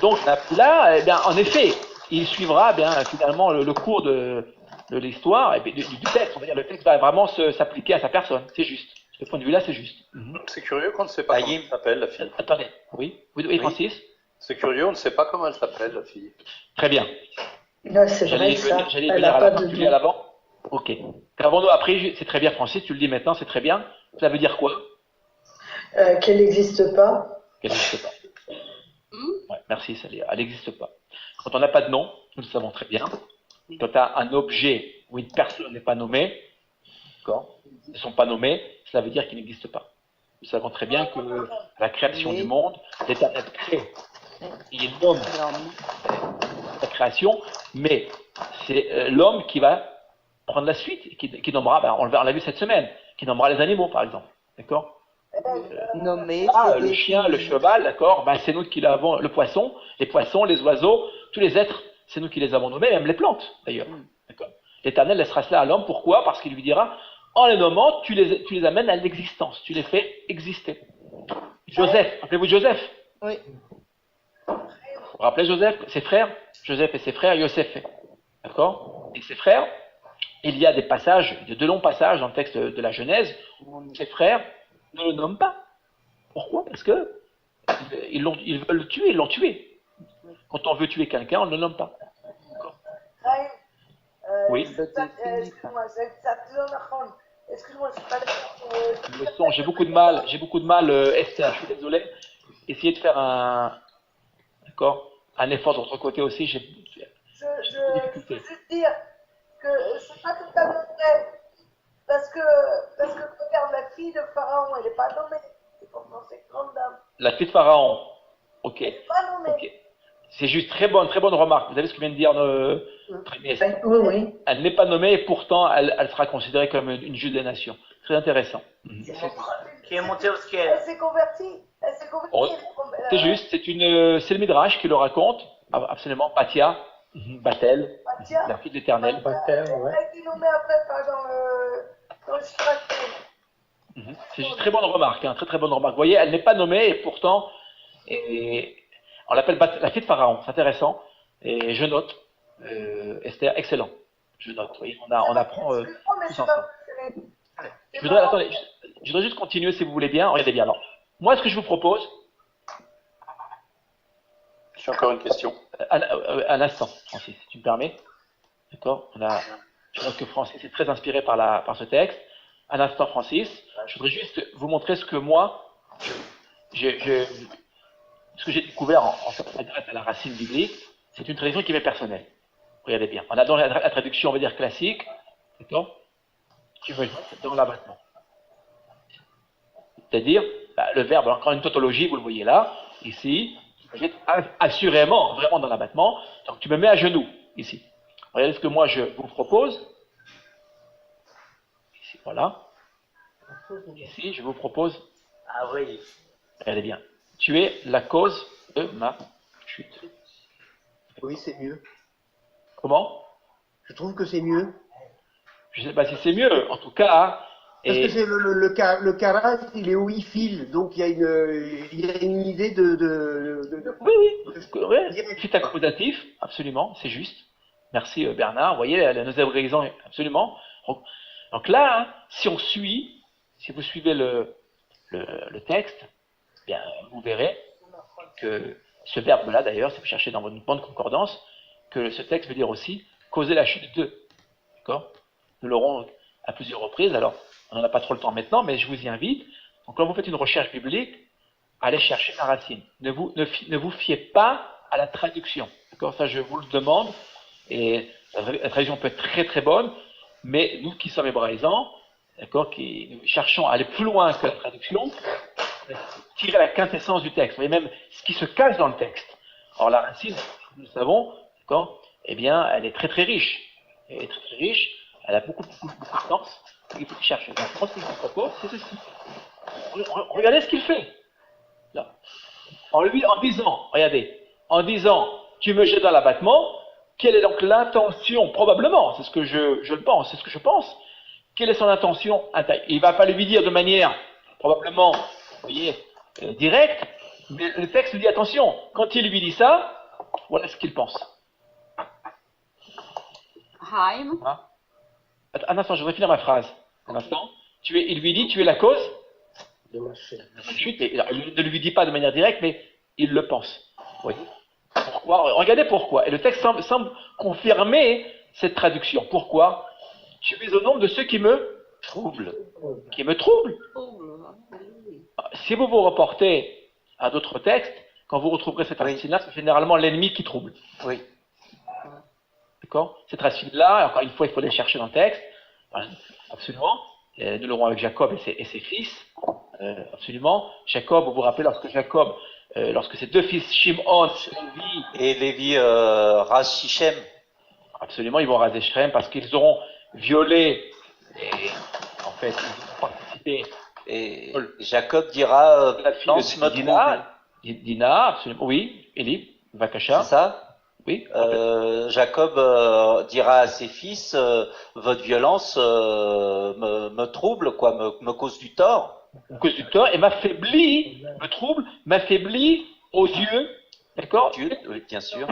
Speaker 1: Donc là, en effet, il suivra finalement le cours de l'histoire et du texte. On va dire le texte va vraiment s'appliquer à sa personne. C'est juste. De ce point de vue-là, c'est juste.
Speaker 7: C'est curieux qu'on ne sait pas comment elle s'appelle, la fille.
Speaker 1: Attendez, oui, Francis.
Speaker 7: C'est curieux, on ne sait pas comment elle s'appelle, la fille.
Speaker 1: Très bien.
Speaker 11: Non, c'est vrai, ça.
Speaker 1: J'allais venir à l'avant. Ok. Qu'avons-nous appris? C'est très bien, Francis, tu le dis maintenant, c'est très bien. Ça veut dire quoi?
Speaker 11: Qu'elle n'existe pas.
Speaker 1: Qu'elle n'existe pas. Ouais, merci, Salia. Elle n'existe pas. Quand on n'a pas de nom, nous le savons très bien. Quand tu as un objet où une personne n'est pas nommée, ils ne sont pas nommés, cela veut dire qu'il n'existe pas. Nous savons très bien que la création du monde, l'Éternel crée. Il nomme la création, mais c'est l'homme qui va prendre la suite, qui nommera, on l'a vu cette semaine, qui nommera les animaux, par exemple. D'accord?
Speaker 5: Nommer,
Speaker 1: Ah,
Speaker 5: c'est
Speaker 1: le chien, le
Speaker 5: définir.
Speaker 1: cheval, d'accord, ben, c'est nous qui l'avons, le poisson, les poissons, les oiseaux, tous les êtres, c'est nous qui les avons nommés, même les plantes, d'ailleurs. D'accord. L'Éternel laissera cela à l'homme, pourquoi? Parce qu'il lui dira, en les nommant, tu les amènes à l'existence, tu les fais exister. Joseph, rappelez-vous de Joseph?
Speaker 5: Oui.
Speaker 1: Vous vous rappelez Joseph, ses frères? Joseph et ses frères, Yosef, d'accord? Et ses frères, il y a des passages, de longs passages dans le texte de la Genèse, où ses frères ne le nomment pas. Pourquoi? Parce que ils veulent le tuer, ils l'ont tué. Quand on veut tuer quelqu'un, on ne le nomme pas.
Speaker 13: Chaim,
Speaker 1: Oui.
Speaker 13: excuse-moi, ça te donne un excuse-moi, je suis pas d'accord.
Speaker 1: Le son, j'ai beaucoup de mal, Esther, je suis désolé. Essayez de faire un effort de votre côté aussi. J'ai
Speaker 13: Je veux juste dire que c'est pas tout à fait vrai. Parce que regarde, la fille de Pharaon, elle n'est pas nommée. Et pourtant, c'est une grande dame.
Speaker 1: la fille de Pharaon. Ok.
Speaker 13: Elle n'est pas nommée.
Speaker 1: Ok. C'est juste très bonne remarque. Vous savez ce que vient de dire Premier.
Speaker 11: Oui, oui.
Speaker 1: Elle n'est pas nommée et pourtant elle sera considérée comme une juge des nations. Très intéressant.
Speaker 10: Qui est monté au ciel.
Speaker 13: Elle s'est convertie. Elle s'est convertie.
Speaker 1: Oh, c'est juste, c'est le Midrash qui le raconte. Absolument. Patia, Bathel,
Speaker 13: Patia,
Speaker 1: la fille de l'Éternel.
Speaker 13: elle a été nommée après dans le Shirakim.
Speaker 1: C'est une très bonne remarque, très très bonne remarque. Vous voyez, elle n'est pas nommée et pourtant, on l'appelle la fille de Pharaon, c'est intéressant. Et je note, Esther, excellent. Je note, vous voyez, on apprend tous ensemble. Je voudrais juste continuer si vous voulez bien. Regardez bien. Alors, moi, ce que je vous propose.
Speaker 3: J'ai encore une question.
Speaker 1: Un instant, Francis, si tu me permets. D'accord. Je note que Francis est très inspiré par ce texte. Un instant, Francis. Je voudrais juste vous montrer ce que moi, ce que j'ai découvert en s'intéressant à la racine biblique. C'est une tradition qui m'est personnelle. Regardez bien. On a dans la traduction, on va dire classique, d'accord, qui veut dire dans l'abattement. C'est-à-dire, le verbe, encore une tautologie, vous le voyez là, ici, qui assurément, vraiment dans l'abattement. Donc tu me mets à genoux, ici. Regardez ce que moi je vous propose. Ici, voilà. Ici, je vous propose.
Speaker 10: Ah oui.
Speaker 1: Regardez bien. Tu es la cause de ma chute.
Speaker 16: Oui, c'est mieux.
Speaker 1: Comment?
Speaker 16: Je trouve que c'est mieux.
Speaker 1: Je ne sais pas si c'est mieux, en tout cas.
Speaker 16: Parce que c'est le karat, il est où il file, donc il y a une idée de
Speaker 1: Oui, c'est accusatif, absolument, c'est juste. Merci Bernard, vous voyez, nos hébraïsants, absolument. Donc là, si vous suivez le texte, bien, vous verrez que ce verbe-là, d'ailleurs, si vous cherchez dans votre bonne concordance, que ce texte veut dire aussi causer la chute d'eux. D'accord? Nous l'aurons à plusieurs reprises, alors on n'en a pas trop le temps maintenant, mais je vous y invite. Donc quand vous faites une recherche biblique, allez chercher la racine. Ne vous fiez pas à la traduction. D'accord? Ça, je vous le demande. Et la traduction peut être très très bonne, mais nous qui sommes hébraïsants, d'accord, qui nous cherchons à aller plus loin que la traduction, tirer la quintessence du texte. Vous voyez même ce qui se cache dans le texte. Alors la racine, nous le savons, d'accord, eh bien, elle est très très riche. Elle est très très riche. Elle a beaucoup de sens. Il faut chercher. Donc, moi, ce que je vous propose, c'est ceci. Regardez ce qu'il fait. Là. En disant, tu me jettes dans l'abattement, quelle est donc l'intention? Probablement, c'est ce que je le pense, c'est ce que je pense. Quelle est son intention? Il ne va pas lui dire de manière, probablement, vous voyez, directe, mais le texte lui dit attention, quand il lui dit ça, voilà ce qu'il pense.
Speaker 17: Haim.
Speaker 1: Un instant, je voudrais finir ma phrase. Un instant. Il lui dit, tu es la cause de ma chute. Il ne lui dit pas de manière directe, mais il le pense. Oui. Pourquoi? Regardez pourquoi. Et le texte semble confirmer cette traduction. Pourquoi? Tu es au nombre de ceux qui me troublent. Qui me troublent. Si vous vous reportez à d'autres textes, quand vous retrouverez cette racine-là, c'est généralement l'ennemi qui trouble.
Speaker 14: Oui.
Speaker 1: D'accord? Cette racine-là, encore une fois, il faut aller chercher dans le texte. Absolument. Nous l'aurons avec Jacob et ses fils. Absolument. Jacob, vous vous rappelez, lorsque ses deux fils, Shimon
Speaker 14: et Lévi rasent Shichem.
Speaker 1: Absolument, ils vont raser Shrem parce qu'ils auront violé et en fait, ils ont participé
Speaker 14: Et Jacob dira
Speaker 1: La fille
Speaker 14: lance
Speaker 1: de
Speaker 14: me trouble.
Speaker 1: Dina, absolument. Oui, Eli, Vakasha.
Speaker 14: C'est ça?
Speaker 1: Oui.
Speaker 14: Jacob dira à ses fils votre violence me trouble, quoi, me cause du tort.
Speaker 1: Me cause du tort et m'affaiblit, me trouble, m'affaiblit aux yeux. D'accord?
Speaker 14: Dieu, oui, bien sûr.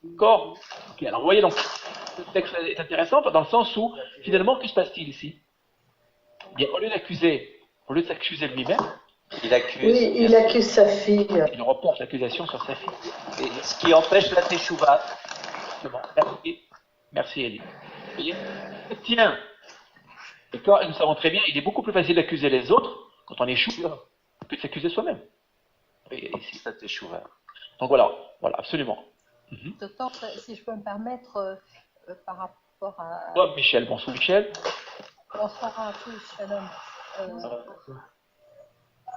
Speaker 1: D'accord. Ok, alors vous voyez donc, ce texte est intéressant dans le sens où, finalement, que se passe-t-il ici? Bien, au lieu de s'accuser lui-même,
Speaker 14: il accuse.
Speaker 11: Oui, il accuse sa fille.
Speaker 1: Il reporte l'accusation sur sa fille.
Speaker 14: Et ce qui empêche la teshuva.
Speaker 1: Exactement. Merci Elie. Vous voyez? Tiens, d'accord, et nous savons très bien, il est beaucoup plus facile d'accuser les autres quand on échoue que de s'accuser soi-même. Et ici,
Speaker 14: la teshuva.
Speaker 1: Donc voilà, absolument.
Speaker 17: Docteur, si je peux me permettre, par rapport à...
Speaker 1: Bonsoir Michel, bonsoir Michel.
Speaker 17: Bonsoir à tous, shalom.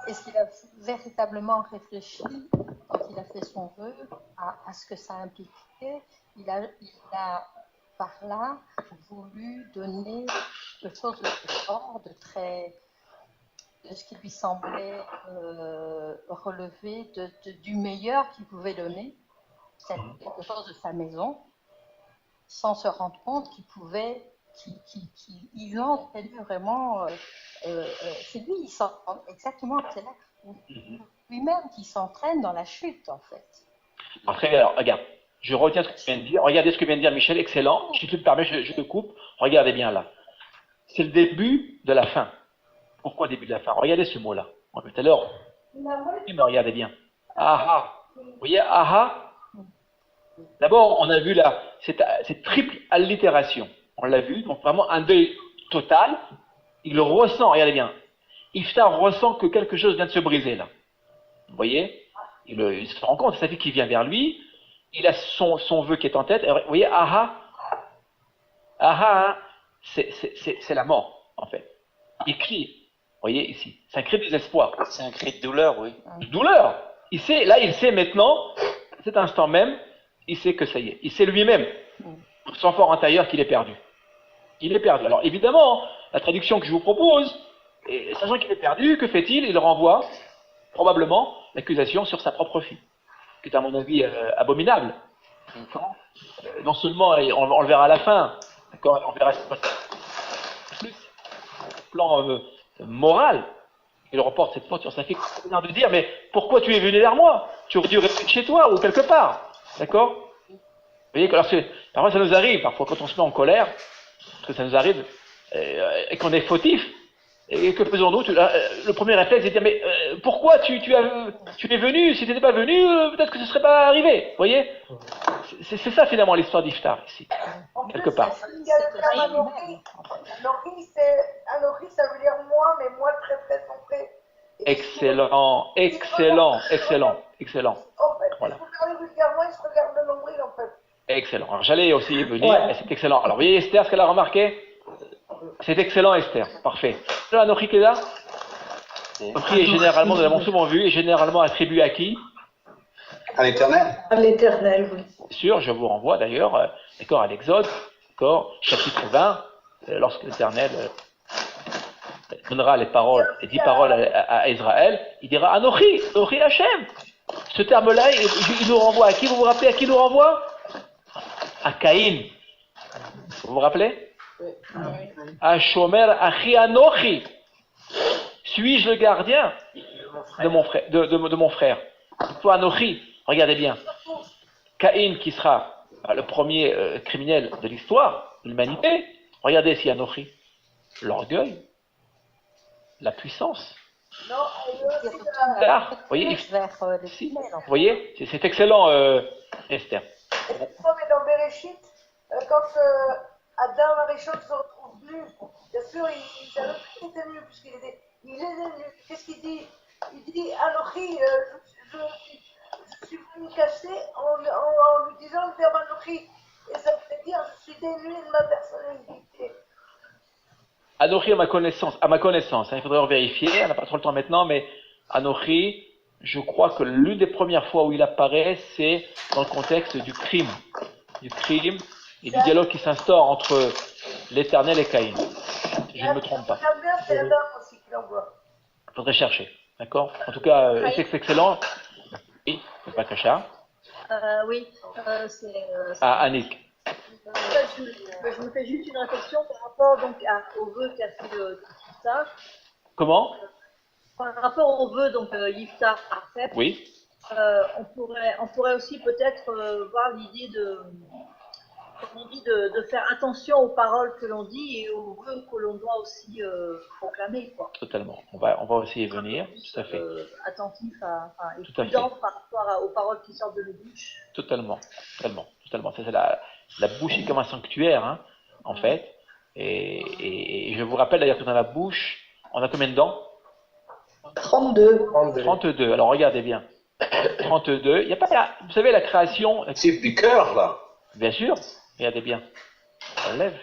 Speaker 17: Est-ce qu'il a véritablement réfléchi, quand il a fait son vœu, à ce que ça impliquait? Il a par là voulu donner quelque chose de très fort, de ce qui lui semblait relever du meilleur qu'il pouvait donner, c'est quelque chose de sa maison, sans se rendre compte qu'il pouvait, qu'il entraînait vraiment, c'est lui, il s'entraîne, exactement, c'est là, lui-même qui s'entraîne dans la chute, en fait.
Speaker 1: Alors, très bien, alors, regarde, je retiens ce que tu viens de dire, regardez ce que vient de dire Michel, excellent, si tu te permets, je te coupe, regardez bien là. C'est le début de la fin. Pourquoi début de la fin? Regardez ce mot-là. Tout à l'heure, mais regardez bien. Aha. Vous voyez, aha. D'abord, on a vu là, cette triple allitération. On l'a vu, donc vraiment un deuil total. Il ressent, regardez bien. Iftar ressent que quelque chose vient de se briser là. Vous voyez? Il se rend compte, c'est sa fille qui vient vers lui. Il a son vœu qui est en tête. Vous voyez, aha. Aha, hein, c'est la mort, en fait. Il crie. Vous voyez ici, c'est un cri de désespoir.
Speaker 14: C'est un cri de douleur, oui.
Speaker 1: De douleur. Il sait maintenant, à cet instant même, il sait que ça y est. Il sait lui-même, son fort intérieur, qu'il est perdu. Il est perdu. Alors évidemment, la traduction que je vous propose, et sachant qu'il est perdu, que fait-il? Il renvoie probablement l'accusation sur sa propre fille, qui est à mon avis abominable. Non seulement, on le verra à la fin, d'accord, on verra plus, plan moral, il reporte cette faute sur sa fille, de dire, mais pourquoi tu es venu vers moi? Tu aurais dû rester chez toi ou quelque part, d'accord? Vous voyez, parfois ça nous arrive, parfois quand on se met en colère, parce que ça nous arrive, et qu'on est fautif, et que faisons-nous? Le premier réflexe c'est de dire, mais pourquoi tu es venu? Si tu n'étais pas venu, peut-être que ce ne serait pas arrivé, vous voyez? C'est ça finalement l'histoire d'Iftar ici, quelque part.
Speaker 13: Il y a le terme Anochi. Anochi, ça veut dire moi, mais moi très très centré.
Speaker 1: Excellent.
Speaker 13: En fait,
Speaker 1: Voilà.
Speaker 13: il faut parler vulgairement, il se regarde le nombril en fait.
Speaker 1: Excellent. Alors j'allais aussi y venir, mais c'est excellent. Alors vous voyez Esther, ce qu'elle a remarqué? C'est excellent Esther, parfait. Là, Anochi qui est là? Anochi est généralement, nous l'avons souvent vu, est généralement attribué à qui?
Speaker 3: À l'Éternel.
Speaker 11: À l'Éternel, oui.
Speaker 1: Sûr, je vous renvoie d'ailleurs, d'accord, à l'Exode, d'accord, chapitre 20, lorsque l'Éternel donnera les 10 paroles à Israël, il dira Anochi, Anochi Hachem. Ce terme-là, il nous renvoie à qui? Vous vous rappelez à qui il nous renvoie? À Caïn. Vous vous rappelez? À Shomer Achi Anochi. Suis-je le gardien de mon frère? Toi, Anochi, regardez bien. Caïn, qui sera le premier criminel de l'histoire de l'humanité, regardez si Anochi, l'orgueil, la puissance.
Speaker 13: Non,
Speaker 1: Vous voyez, vous voyez, c'est excellent, Esther.
Speaker 13: Mais dans Bereshit, quand Adam et Rishon se retrouvent nus, bien sûr, il a été nu, puisqu'il était nu. Qu'est-ce qu'il dit? Il dit Anochi, je suis venu cacher en utilisant le terme Anochi. Et ça veut dire je suis dénué de ma personnalité.
Speaker 1: Anochi, à ma connaissance, il faudrait en vérifier, on n'a pas trop le temps maintenant, mais Anochi, je crois que l'une des premières fois où il apparaît, c'est dans le contexte du crime et du dialogue qui s'instaure entre l'Éternel et Caïn. Je ne me trompe pas.
Speaker 13: C'est Adam aussi qui l'envoie.
Speaker 1: faudrait chercher. D'accord? En tout cas, c'est excellent. Oui, c'est pas Kacha.
Speaker 18: Oui, c'est.
Speaker 1: Annick.
Speaker 18: En fait, je me fais juste une réflexion par rapport donc au vœu qu'a fait Yiftar.
Speaker 1: Comment?
Speaker 18: Par rapport au vœu donc Yiftar a fait.
Speaker 1: Oui.
Speaker 18: On pourrait aussi peut-être voir l'idée de, comme on dit, de faire attention aux paroles que l'on dit et aux vœux que l'on doit aussi proclamer, quoi.
Speaker 1: Totalement. On va aussi y venir. Tout à fait.
Speaker 18: Attentif et
Speaker 1: Tout à
Speaker 18: prudent par rapport aux paroles qui sortent de nos bouches.
Speaker 1: Totalement. Ça, c'est la bouche est comme un sanctuaire, hein, en fait. Et je vous rappelle d'ailleurs que dans la bouche, on a combien de dents?
Speaker 11: 32.
Speaker 1: 32. Alors regardez bien. 32. Il y a pas, vous savez, la création.
Speaker 3: C'est du cœur, là.
Speaker 1: Bien sûr. Regardez bien. On lève.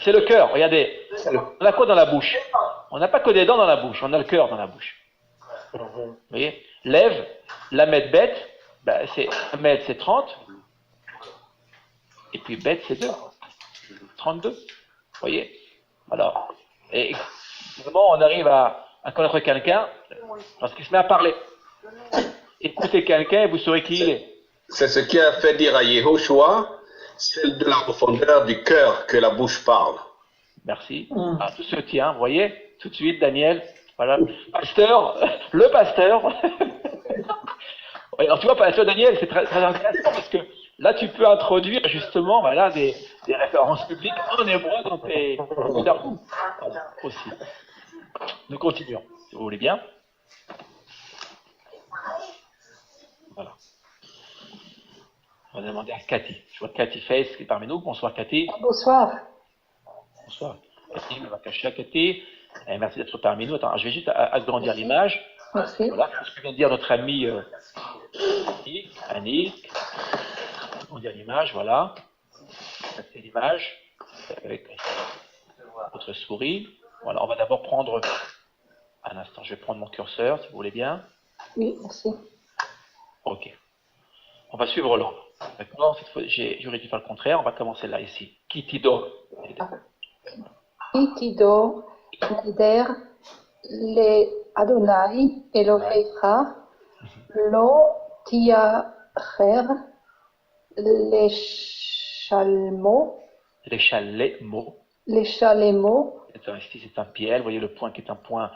Speaker 1: C'est le cœur. Regardez. On a quoi dans la bouche? On n'a pas que des dents dans la bouche. On a le cœur dans la bouche. Vous voyez? Lève. Lamed bête. Ben, c'est Lamed, c'est 30. Et puis bête, c'est 2. 32. Vous voyez? Alors. Et vraiment, on arrive à connaître quelqu'un parce qu'il se met à parler. Écoutez quelqu'un et vous saurez qui il est.
Speaker 3: C'est ce qui a fait dire à Yehoshua, c'est de la profondeur du cœur que la bouche parle.
Speaker 1: Merci. Ah, tout se tient, vous voyez, tout de suite, Daniel. Voilà, pasteur, le pasteur. Alors tu vois, pasteur Daniel, c'est très, très intéressant parce que là, tu peux introduire justement, voilà, des références publiques en hébreu dans tes interviews. Voilà, aussi. Nous continuons, si vous voulez bien. Voilà. On va demander à Cathy. Je vois Cathy Face qui est parmi nous. Bonsoir Cathy.
Speaker 11: Bonsoir.
Speaker 1: Bonsoir. Cathy, me va cacher à Cathy. Et merci d'être parmi nous. Attends, je vais juste agrandir l'image.
Speaker 11: Merci.
Speaker 1: Voilà ce que vient de dire notre ami Annick. Agrandir l'image, voilà. C'est l'image avec votre souris. Voilà, on va d'abord prendre un instant. Je vais prendre mon curseur, si vous voulez bien.
Speaker 11: Oui, merci.
Speaker 1: Ok. On va suivre l'ordre. D'accord? Cette fois, j'aurais dû faire le contraire. On va commencer là, ici. Kitido.
Speaker 17: Kitido, Neder, le Adonai, Elohecha, lo tiacher, le shalmo.
Speaker 1: Les chalemo.
Speaker 17: Les chalemo.
Speaker 1: Ici, c'est un piel. Vous voyez le point qui est un point.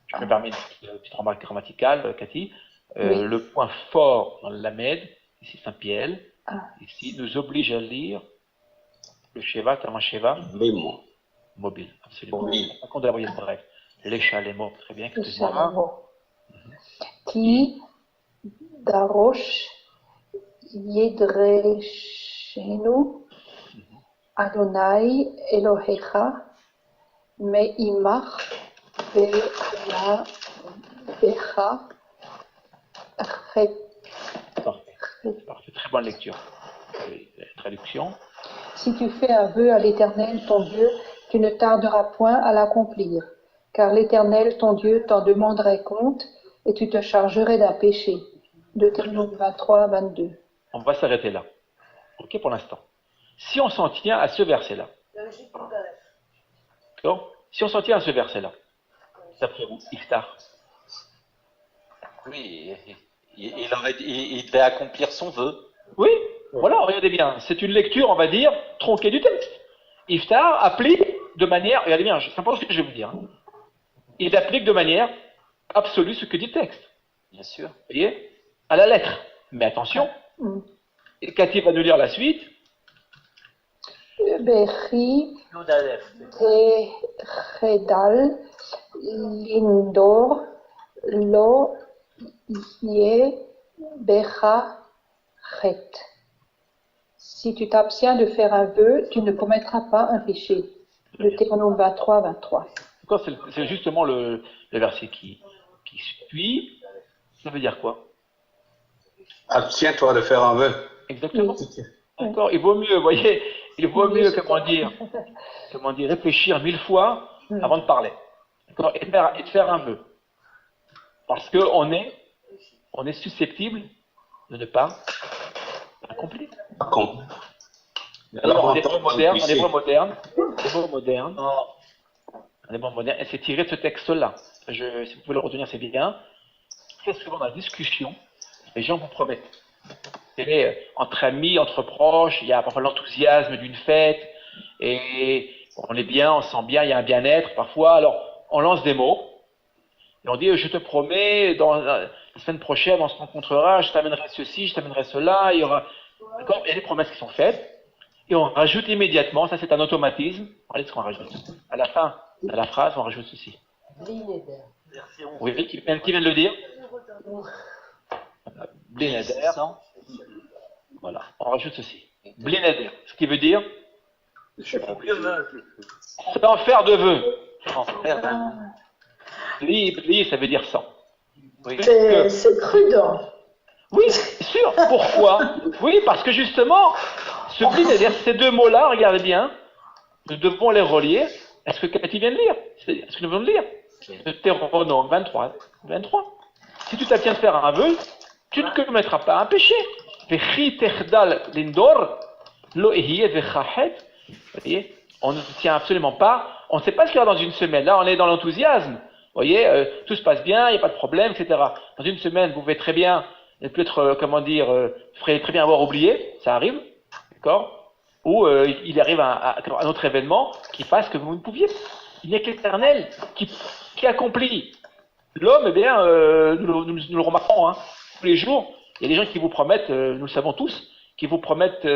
Speaker 1: Je me permets une petite remarque grammaticale, Cathy.
Speaker 17: Oui.
Speaker 1: Le point fort dans le lamed, ici c'est un piel. Ici, nous oblige à lire le Sheva comme un Sheva mobile. Absolument. Par contre, de la voyelle brève. Les chalemo. Très bien, excusez-moi.
Speaker 17: Ki darosh yedreshenu Adonai Elohecha me'imach ve'ala becha
Speaker 1: Parfait. Très bonne lecture. Traduction.
Speaker 17: Si tu fais un vœu à l'Éternel, ton Dieu, tu ne tarderas point à l'accomplir, car l'Éternel, ton Dieu, t'en demanderait compte et tu te chargerais d'un péché. Deutéronome 23, 22.
Speaker 1: On va s'arrêter là. Ok pour l'instant. Si on s'en tient à ce verset-là. D'accord? Si on s'en tient à ce verset-là, d'après vous, Iftar.
Speaker 14: Oui, il devait accomplir son vœu.
Speaker 1: Oui, voilà, regardez bien. C'est une lecture, on va dire, tronquée du texte. Iftar applique de manière, regardez bien, c'est important ce que je vais vous dire. Hein. Il applique de manière absolue ce que dit le texte.
Speaker 14: Bien sûr.
Speaker 1: Vous voyez? À la lettre. Mais attention, et Cathy va nous lire la suite.
Speaker 17: Bechi, Redal, Lindor, Lo, Ye, Becha, Chet. Si tu t'abstiens de faire un vœu, tu ne commettras pas un péché. Deutéronome 23, 23.
Speaker 1: C'est justement le verset qui suit. Ça veut dire quoi?
Speaker 3: Abstiens-toi de faire un vœu.
Speaker 1: Exactement. D'accord. Il vaut mieux, vous voyez, comment dire, réfléchir 1000 fois avant de parler. D'accord. Et de faire un vœu. Parce qu'on est susceptible de ne pas accomplir. Alors, en hébreu moderne, dans les mondes modernes, et c'est tiré de ce texte-là. Si vous pouvez le retenir, c'est bien. Très souvent dans la discussion, les gens vous promettent. Entre amis, entre proches, il y a parfois l'enthousiasme d'une fête, et on est bien, on se sent bien, il y a un bien-être parfois. Alors, on lance des mots, et on dit, je te promets, la semaine prochaine, on se rencontrera, je t'amènerai ceci, je t'amènerai cela, il y aura des promesses qui sont faites, et on rajoute immédiatement, ça c'est un automatisme, regardez ce qu'on rajoute. À la fin de la phrase, on rajoute ceci. Oui, qui vient de le dire? Blinéder. Voilà, on rajoute ceci. Blinéder, ce qui veut dire sans faire de vœux. Bli, ça veut dire sans.
Speaker 11: C'est prudent.
Speaker 1: Oui, c'est sûr. Pourquoi? Oui, parce que justement, ce blinéder, ces deux mots-là, regardez bien, nous devons les relier. Est-ce que Cathy vient de lire? Est-ce que nous venons de lire? Deutéronome 23. Si tu t'abstiens de faire un vœu, tu ne commettras pas un péché. On ne tient absolument pas, on ne sait pas ce qu'il y aura dans une semaine. Là, on est dans l'enthousiasme. Vous voyez, tout se passe bien, il n'y a pas de problème, etc. Dans une semaine, vous pouvez très bien, peut-être, vous ferez très bien avoir oublié, ça arrive, d'accord? Ou il arrive un autre événement qui fasse que vous ne pouviez. Il n'y a que l'Éternel qui accomplit. L'homme, eh bien, nous le remarquons, hein, tous les jours. Il y a des gens qui vous promettent, nous le savons tous, qui vous promettent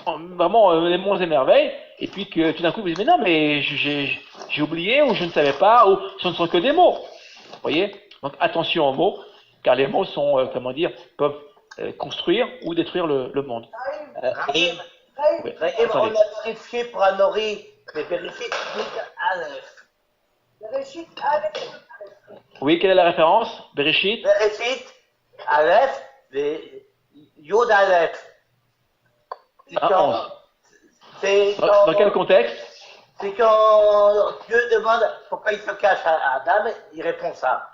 Speaker 1: vraiment les monts et merveilles, et puis que tout d'un coup vous dites, mais non, mais j'ai oublié, ou je ne savais pas, ou ce ne sont que des mots. Vous voyez? Donc attention aux mots, car les mots sont, peuvent construire ou détruire le monde.
Speaker 10: Oui, on a vérifié pour Anori, mais vérifié
Speaker 13: Bereshit Aleph.
Speaker 1: Oui, quelle est la référence? Bereshit?
Speaker 10: Bereshit Aleph, Yod Aleph.
Speaker 1: Dans quel contexte?
Speaker 10: C'est quand Dieu demande pourquoi il se cache à Adam, il répond ça.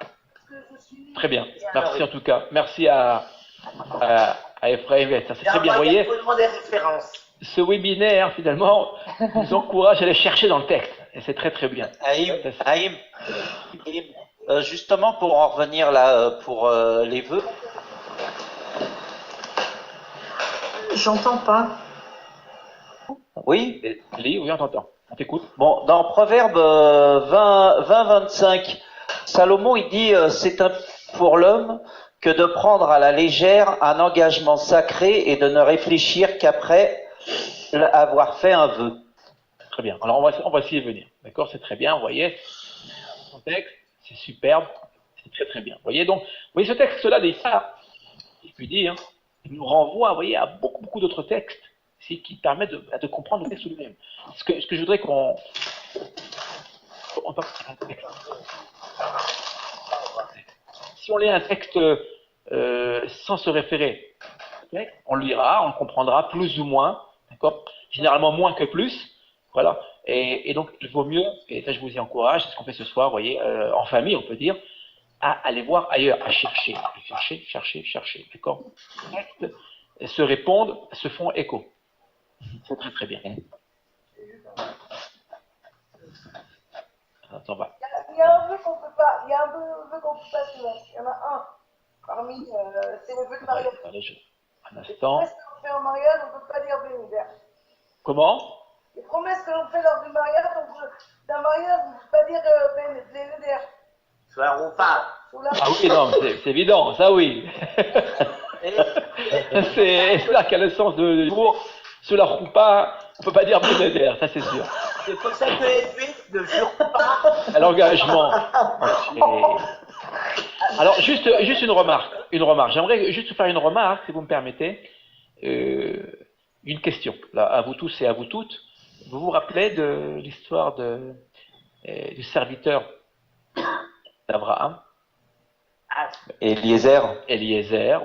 Speaker 1: Très bien, merci en tout cas. Merci à Ephraim, ça c'est très bien. Vous voyez, ce webinaire finalement nous encourage à aller chercher dans le texte, et c'est très très bien.
Speaker 14: Haïm, justement pour en revenir là, pour les vœux.
Speaker 11: J'entends pas.
Speaker 14: Oui,
Speaker 1: oui, on t'entend. On t'écoute.
Speaker 14: Bon, dans Proverbe 20-25, Salomon il dit c'est pour l'homme que de prendre à la légère un engagement sacré et de ne réfléchir qu'après avoir fait un vœu.
Speaker 1: Très bien. Alors on va essayer de venir. D'accord, c'est très bien. Vous voyez, son texte, c'est superbe, c'est très très bien. Vous voyez donc, vous voyez ce texte-là d'Issa, il peut dire, il nous renvoie, vous voyez, à beaucoup d'autres textes ici qui permettent de comprendre le texte lui-même. Ce que je voudrais qu'on si on lit un texte sans se référer, on le lira, on le comprendra plus ou moins, d'accord, généralement moins que plus, voilà. Et donc il vaut mieux, et ça je vous y encourage, c'est ce qu'on fait ce soir, vous voyez, en famille on peut dire, à aller voir ailleurs, à chercher, d'accord. Les textes se répondent, se font écho. C'est très très bien. Attends, va.
Speaker 13: Il y a un vœu qu'on peut pas, il y a un vœu qu'on peut pas soumettre. Il y en a un parmi, c'est le vœu de mariage.
Speaker 1: Un instant.
Speaker 13: Les promesses que l'on fait en mariage, on ne peut pas dire bénédicte.
Speaker 1: Comment?
Speaker 13: Les promesses que l'on fait lors du mariage, d'un mariage, on ne peut pas dire bénédicte.
Speaker 10: Sur la roupa.
Speaker 1: Ah oui, non, c'est évident, ça oui. C'est là qu'a le sens de l'humour. Sur la roupa, on ne peut pas dire bénédicte, ça c'est sûr.
Speaker 10: C'est pour ça que les Juifs ne jurent pas.
Speaker 1: À l'engagement. Alors, juste une remarque. J'aimerais juste faire une remarque, si vous me permettez. Une question, là, à vous tous et à vous toutes. Vous vous rappelez de l'histoire du serviteur d'Abraham?
Speaker 14: Eliezer,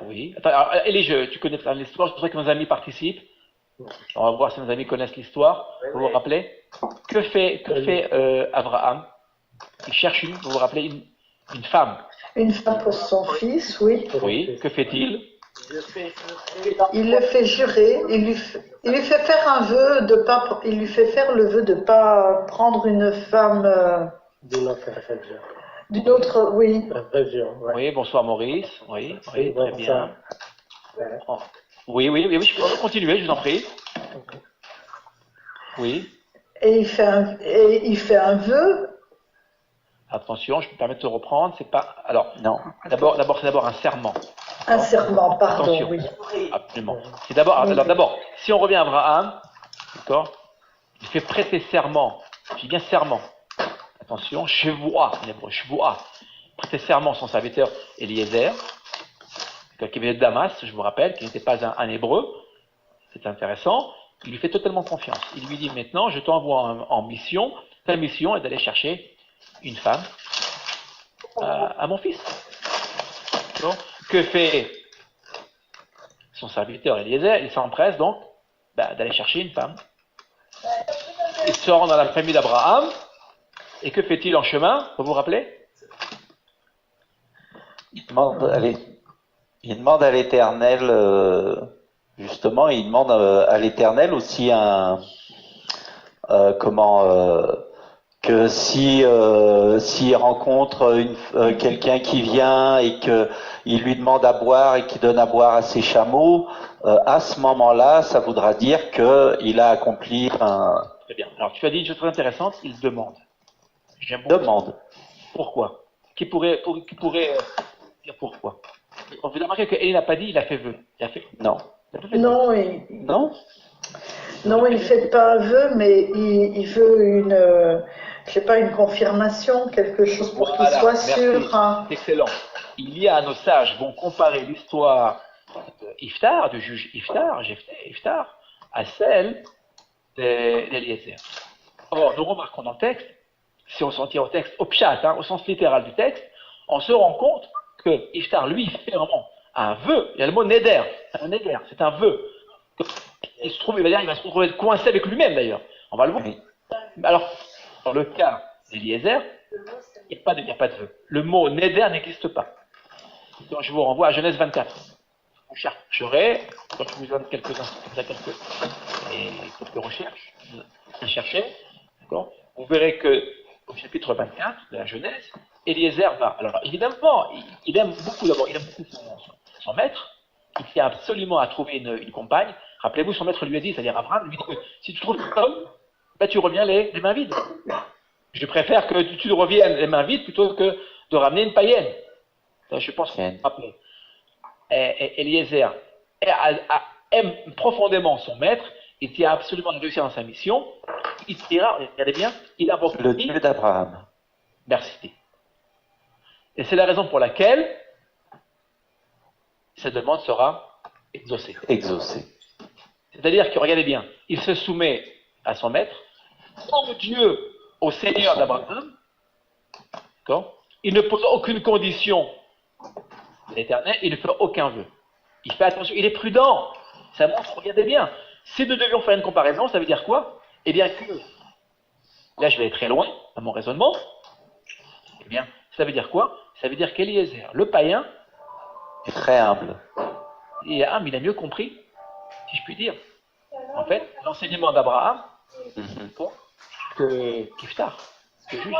Speaker 1: oui. Attends, Élie, tu connais l'histoire, je voudrais que nos amis participent. On va voir si nos amis connaissent l'histoire. Vous vous rappelez? Que fait Abraham? Il cherche vous vous rappelez, une femme.
Speaker 11: Une femme pour son fils, oui.
Speaker 1: Oui, que fait-il?
Speaker 11: Il le fait jurer, il lui fait faire un vœu de pas, il lui fait faire le vœu de pas prendre une femme
Speaker 19: d'une autre région.
Speaker 11: D'une autre, oui.
Speaker 19: Région, ouais.
Speaker 1: Oui, bonsoir Maurice. Oui,
Speaker 19: Oui,
Speaker 1: très bien.
Speaker 19: Ouais.
Speaker 1: Oh. Oui, je peux continuer, je vous en prie. Oui.
Speaker 11: Et il fait un vœu.
Speaker 1: Attention, je peux me permettre de reprendre. C'est pas. Alors,
Speaker 14: non.
Speaker 1: C'est d'abord un serment.
Speaker 11: Un serment, pardon,
Speaker 1: Attention.
Speaker 11: oui.
Speaker 1: Absolument. C'est d'abord.
Speaker 11: Oui.
Speaker 1: Alors d'abord, si on revient à Abraham, d'accord, il fait prêter serment. Je dis bien serment. Attention, chevoua, en hébreu, chevoua. Prêter serment à son serviteur Eliezer, qui venait de Damas, je vous rappelle, qui n'était pas un hébreu. C'est intéressant. Il lui fait totalement confiance. Il lui dit maintenant, je t'envoie en mission. Ta mission est d'aller chercher une femme à mon fils. Donc, que fait son serviteur Eliezer? Il s'empresse donc d'aller chercher une femme. Il se rend dans la famille d'Abraham. Et que fait-il en chemin? Vous vous rappelez?
Speaker 14: Il demande à l'Éternel, justement, il demande à l'Éternel aussi que s'il rencontre quelqu'un qui vient et qu'il lui demande à boire et qu'il donne à boire à ses chameaux, à ce moment-là, ça voudra dire qu'il a accompli un...
Speaker 1: Très bien. Alors tu as dit une chose très intéressante, il demande.
Speaker 14: Demande.
Speaker 1: Pourquoi? Qui pourrait dire pourquoi? Vous avez remarqué que Élie n'a pas dit, il a fait vœu. Il a fait...
Speaker 14: Non.
Speaker 11: Non, il ne fait pas un vœu, mais il veut une confirmation, quelque chose pour qu'il soit sûr. Hein.
Speaker 1: C'est excellent. Il y a, nos sages vont comparer l'histoire d'Iftar, du juge Iftar, à celle d'Eliezer. Or, nous remarquons dans le texte, si on s'en tire au texte, au pshat, au sens littéral du texte, on se rend compte que Iftar, lui, fait vraiment un vœu. Il y a le mot neder. C'est un vœu. Il va se retrouver coincé avec lui-même d'ailleurs. On va le voir. Alors, dans le cas d'Eliezer, il n'y a pas de vœu. Le mot neder n'existe pas. Donc, je vous renvoie à Genèse 24. Vous chercherez, quand je vous donne quelques recherches, à chercher, d'accord, vous verrez que au chapitre 24 de la Genèse, Eliezer va. Alors évidemment, il aime beaucoup son maître. Il tient absolument à trouver une compagne. Rappelez-vous, son maître lui a dit, c'est-à-dire Abraham, lui dit que si tu trouves un homme, tu reviens les mains vides. Je préfère que tu reviennes les mains vides plutôt que de ramener une païenne. Je pense que vous vous rappelez. Eliezer aime profondément son maître. Il tient absolument à réussir dans sa mission. Il dira, regardez bien, il invoque
Speaker 14: le Dieu d'Abraham.
Speaker 1: Merci. Et c'est la raison pour laquelle cette demande sera exaucée. C'est-à-dire que, regardez bien, il se soumet à son maître, au Dieu, au Seigneur d'Abraham. Il ne pose aucune condition de l'Éternel, il ne fait aucun vœu. Il fait attention, il est prudent. Ça montre, regardez bien, si nous devions faire une comparaison, ça veut dire quoi? Eh bien que, là je vais aller très loin dans mon raisonnement, eh bien, ça veut dire quoi? Ça veut dire qu'Eliezer, le païen,
Speaker 14: est très humble.
Speaker 1: Il est humble, il a mieux compris, si je puis dire, en fait, l'enseignement d'Abraham que Iftar, le juge.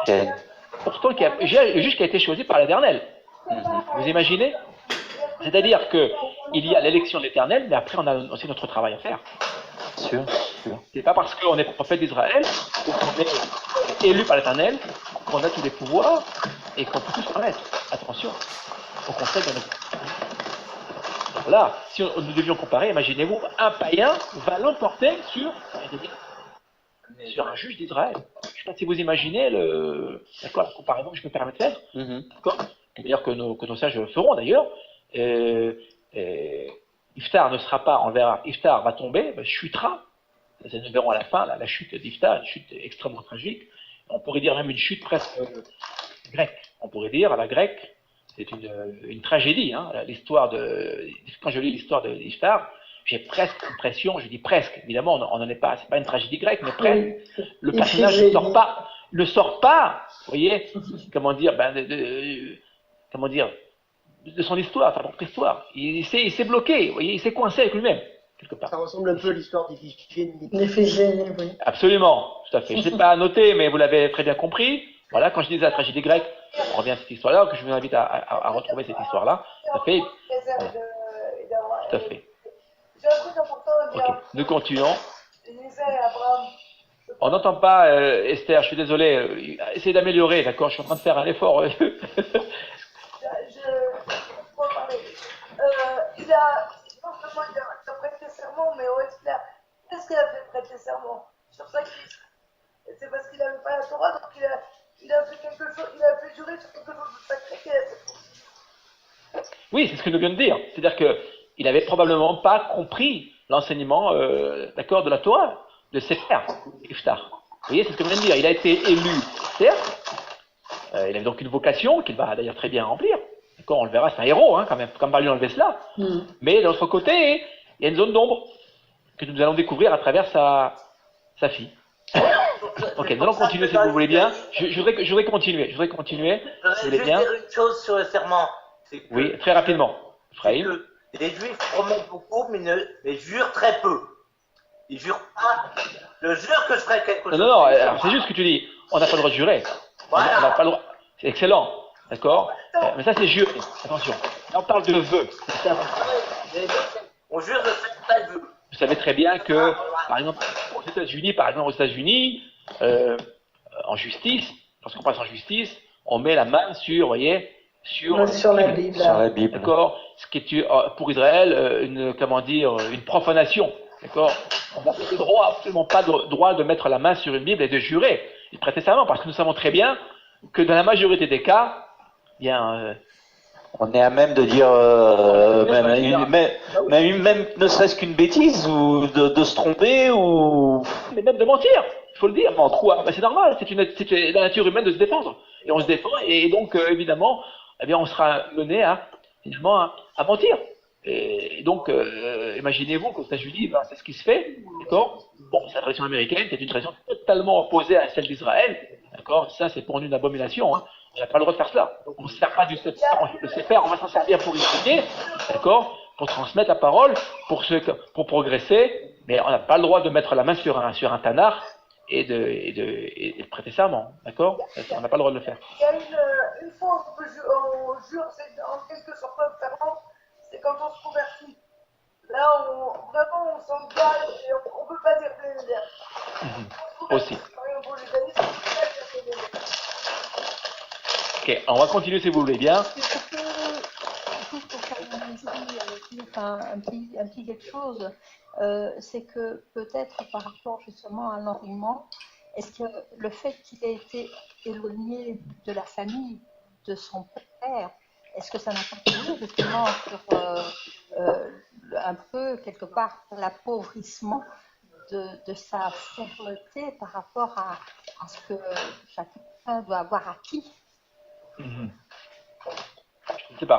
Speaker 1: Pourtant, le juge qui a été choisi par l'Éternel. Vous imaginez? C'est-à-dire qu'il y a l'élection de l'Éternel, mais après on a aussi notre travail à faire.
Speaker 14: Sûr.
Speaker 1: C'est pas parce qu'on est prophète d'Israël, qu'on est élu par l'Éternel, qu'on a tous les pouvoirs et qu'on peut tout se permettre. Attention, au conseil de notre... Là, si nous devions comparer, imaginez-vous, un païen va l'emporter sur un juge d'Israël. Je ne sais pas si vous imaginez la comparaison que je me permets de faire. D'ailleurs que nos sages le feront d'ailleurs. Iftar ne sera pas, on verra, Iftar va tomber, chutera. Nous verrons à la fin la chute d'Iftar, une chute extrêmement tragique. On pourrait dire même une chute presque grecque. On pourrait dire à la grecque, c'est une tragédie. L'histoire quand je lis l'histoire d'Iftar, j'ai presque l'impression, je dis presque, évidemment, on n'en est pas, c'est pas une tragédie grecque, mais presque. Le personnage ne sort pas, vous voyez, comment dire, de son histoire, sa propre histoire. Il s'est bloqué, vous voyez, il s'est coincé avec lui-même, quelque part.
Speaker 16: Ça ressemble un peu à l'histoire d'Iphigénie.
Speaker 11: L'Iphigénie, oui.
Speaker 1: Absolument, tout à fait. Je ne sais pas à noter, mais vous l'avez très bien compris. Voilà, quand je disais la tragédie grecque, on revient à cette histoire-là, que je vous invite à retrouver cette histoire-là. Ça fait. Voilà. Tout à fait.
Speaker 13: J'ai un truc important à dire.
Speaker 1: Ok, nous continuons.
Speaker 13: Élisée et Abraham.
Speaker 1: On n'entend pas, Esther, je suis désolé. Essayez d'améliorer, d'accord? Je suis en train de faire un effort.
Speaker 13: Je peux parler. Il a, non seulement il a prêté serment, mais au expert. Qu'est-ce qu'il a fait prêter serment sur sa Christ? C'est parce qu'il n'avait pas la Torah, donc il a fait quelque chose, il a fait jurer sur quelque chose de sacré.
Speaker 1: Oui, c'est ce que nous venons de dire. C'est-à-dire qu'il n'avait probablement pas compris l'enseignement, d'accord, de la Torah, de Sefer, Iftar. Vous voyez, c'est ce que nous venons de dire. Il a été élu, certes. Il avait donc une vocation qu'il va d'ailleurs très bien remplir. D'accord, on le verra, c'est un héros, hein, quand même, comme va lui enlever cela. Mais de l'autre côté, il y a une zone d'ombre que nous allons découvrir à travers sa fille. Ok, nous allons continuer si vous voulez bien. Je voudrais continuer. Si vous voulez bien.
Speaker 10: Je voudrais juste dire une chose sur le serment. Que,
Speaker 1: oui, très rapidement. Ephraïm.
Speaker 10: Que les Juifs promettent beaucoup, mais jurent très peu. Ils jurent pas. Je jure que je ferai quelque chose.
Speaker 1: Non, alors c'est juste ce que tu dis. On n'a pas le droit de jurer. Voilà. On n'a pas le droit. C'est excellent. D'accord? Mais ça, c'est jurer. Attention. Là, on parle de vœux.
Speaker 10: On jure de faire un vœu.
Speaker 1: Vous savez très bien que, par exemple, aux États-Unis, en justice, lorsqu'on passe en justice, on met la main sur, vous voyez, sur
Speaker 11: la Bible.
Speaker 14: Sur la Bible.
Speaker 1: D'accord? Ce qui est pour Israël une profanation. D'accord? On n'a absolument pas le droit de mettre la main sur une Bible et de jurer, et de prêter serment, parce que nous savons très bien que dans la majorité des cas, bien.
Speaker 14: On est à même de dire, même ne serait-ce qu'une bêtise, ou de se tromper, ou.
Speaker 1: Mais même de mentir, il faut le dire. C'est normal, c'est la nature humaine de se défendre. Et on se défend, et donc, évidemment, eh bien, on sera mené à mentir. Et donc, imaginez-vous qu'aux États-Unis, ben, c'est ce qui se fait, d'accord? Bon, c'est la tradition américaine, qui est une tradition totalement opposée à celle d'Israël, d'accord? Ça, c'est pour nous une abomination, hein. On n'a pas le droit de faire cela. Donc, on ne se sert pas du Sefer, on va s'en servir pour enseigner, d'accord? Pour transmettre la parole, pour progresser, mais on n'a pas le droit de mettre la main sur un Tanakh et de prêter serment, d'accord? On n'a pas le droit de le faire.
Speaker 13: Il y a une fois où on jure, c'est en quelque sorte un serment, c'est quand on se convertit. Là, vraiment, on s'engage et on ne peut pas dire que
Speaker 1: Aussi. Ok, on va continuer si vous voulez bien.
Speaker 17: Juste pour faire un petit quelque chose, c'est que peut-être par rapport justement à l'enseignement, est-ce que le fait qu'il ait été éloigné de la famille, de son père, est-ce que ça n'a pas joué justement sur un peu, quelque part, l'appauvrissement de sa fermeté par rapport à ce que chacun doit avoir acquis?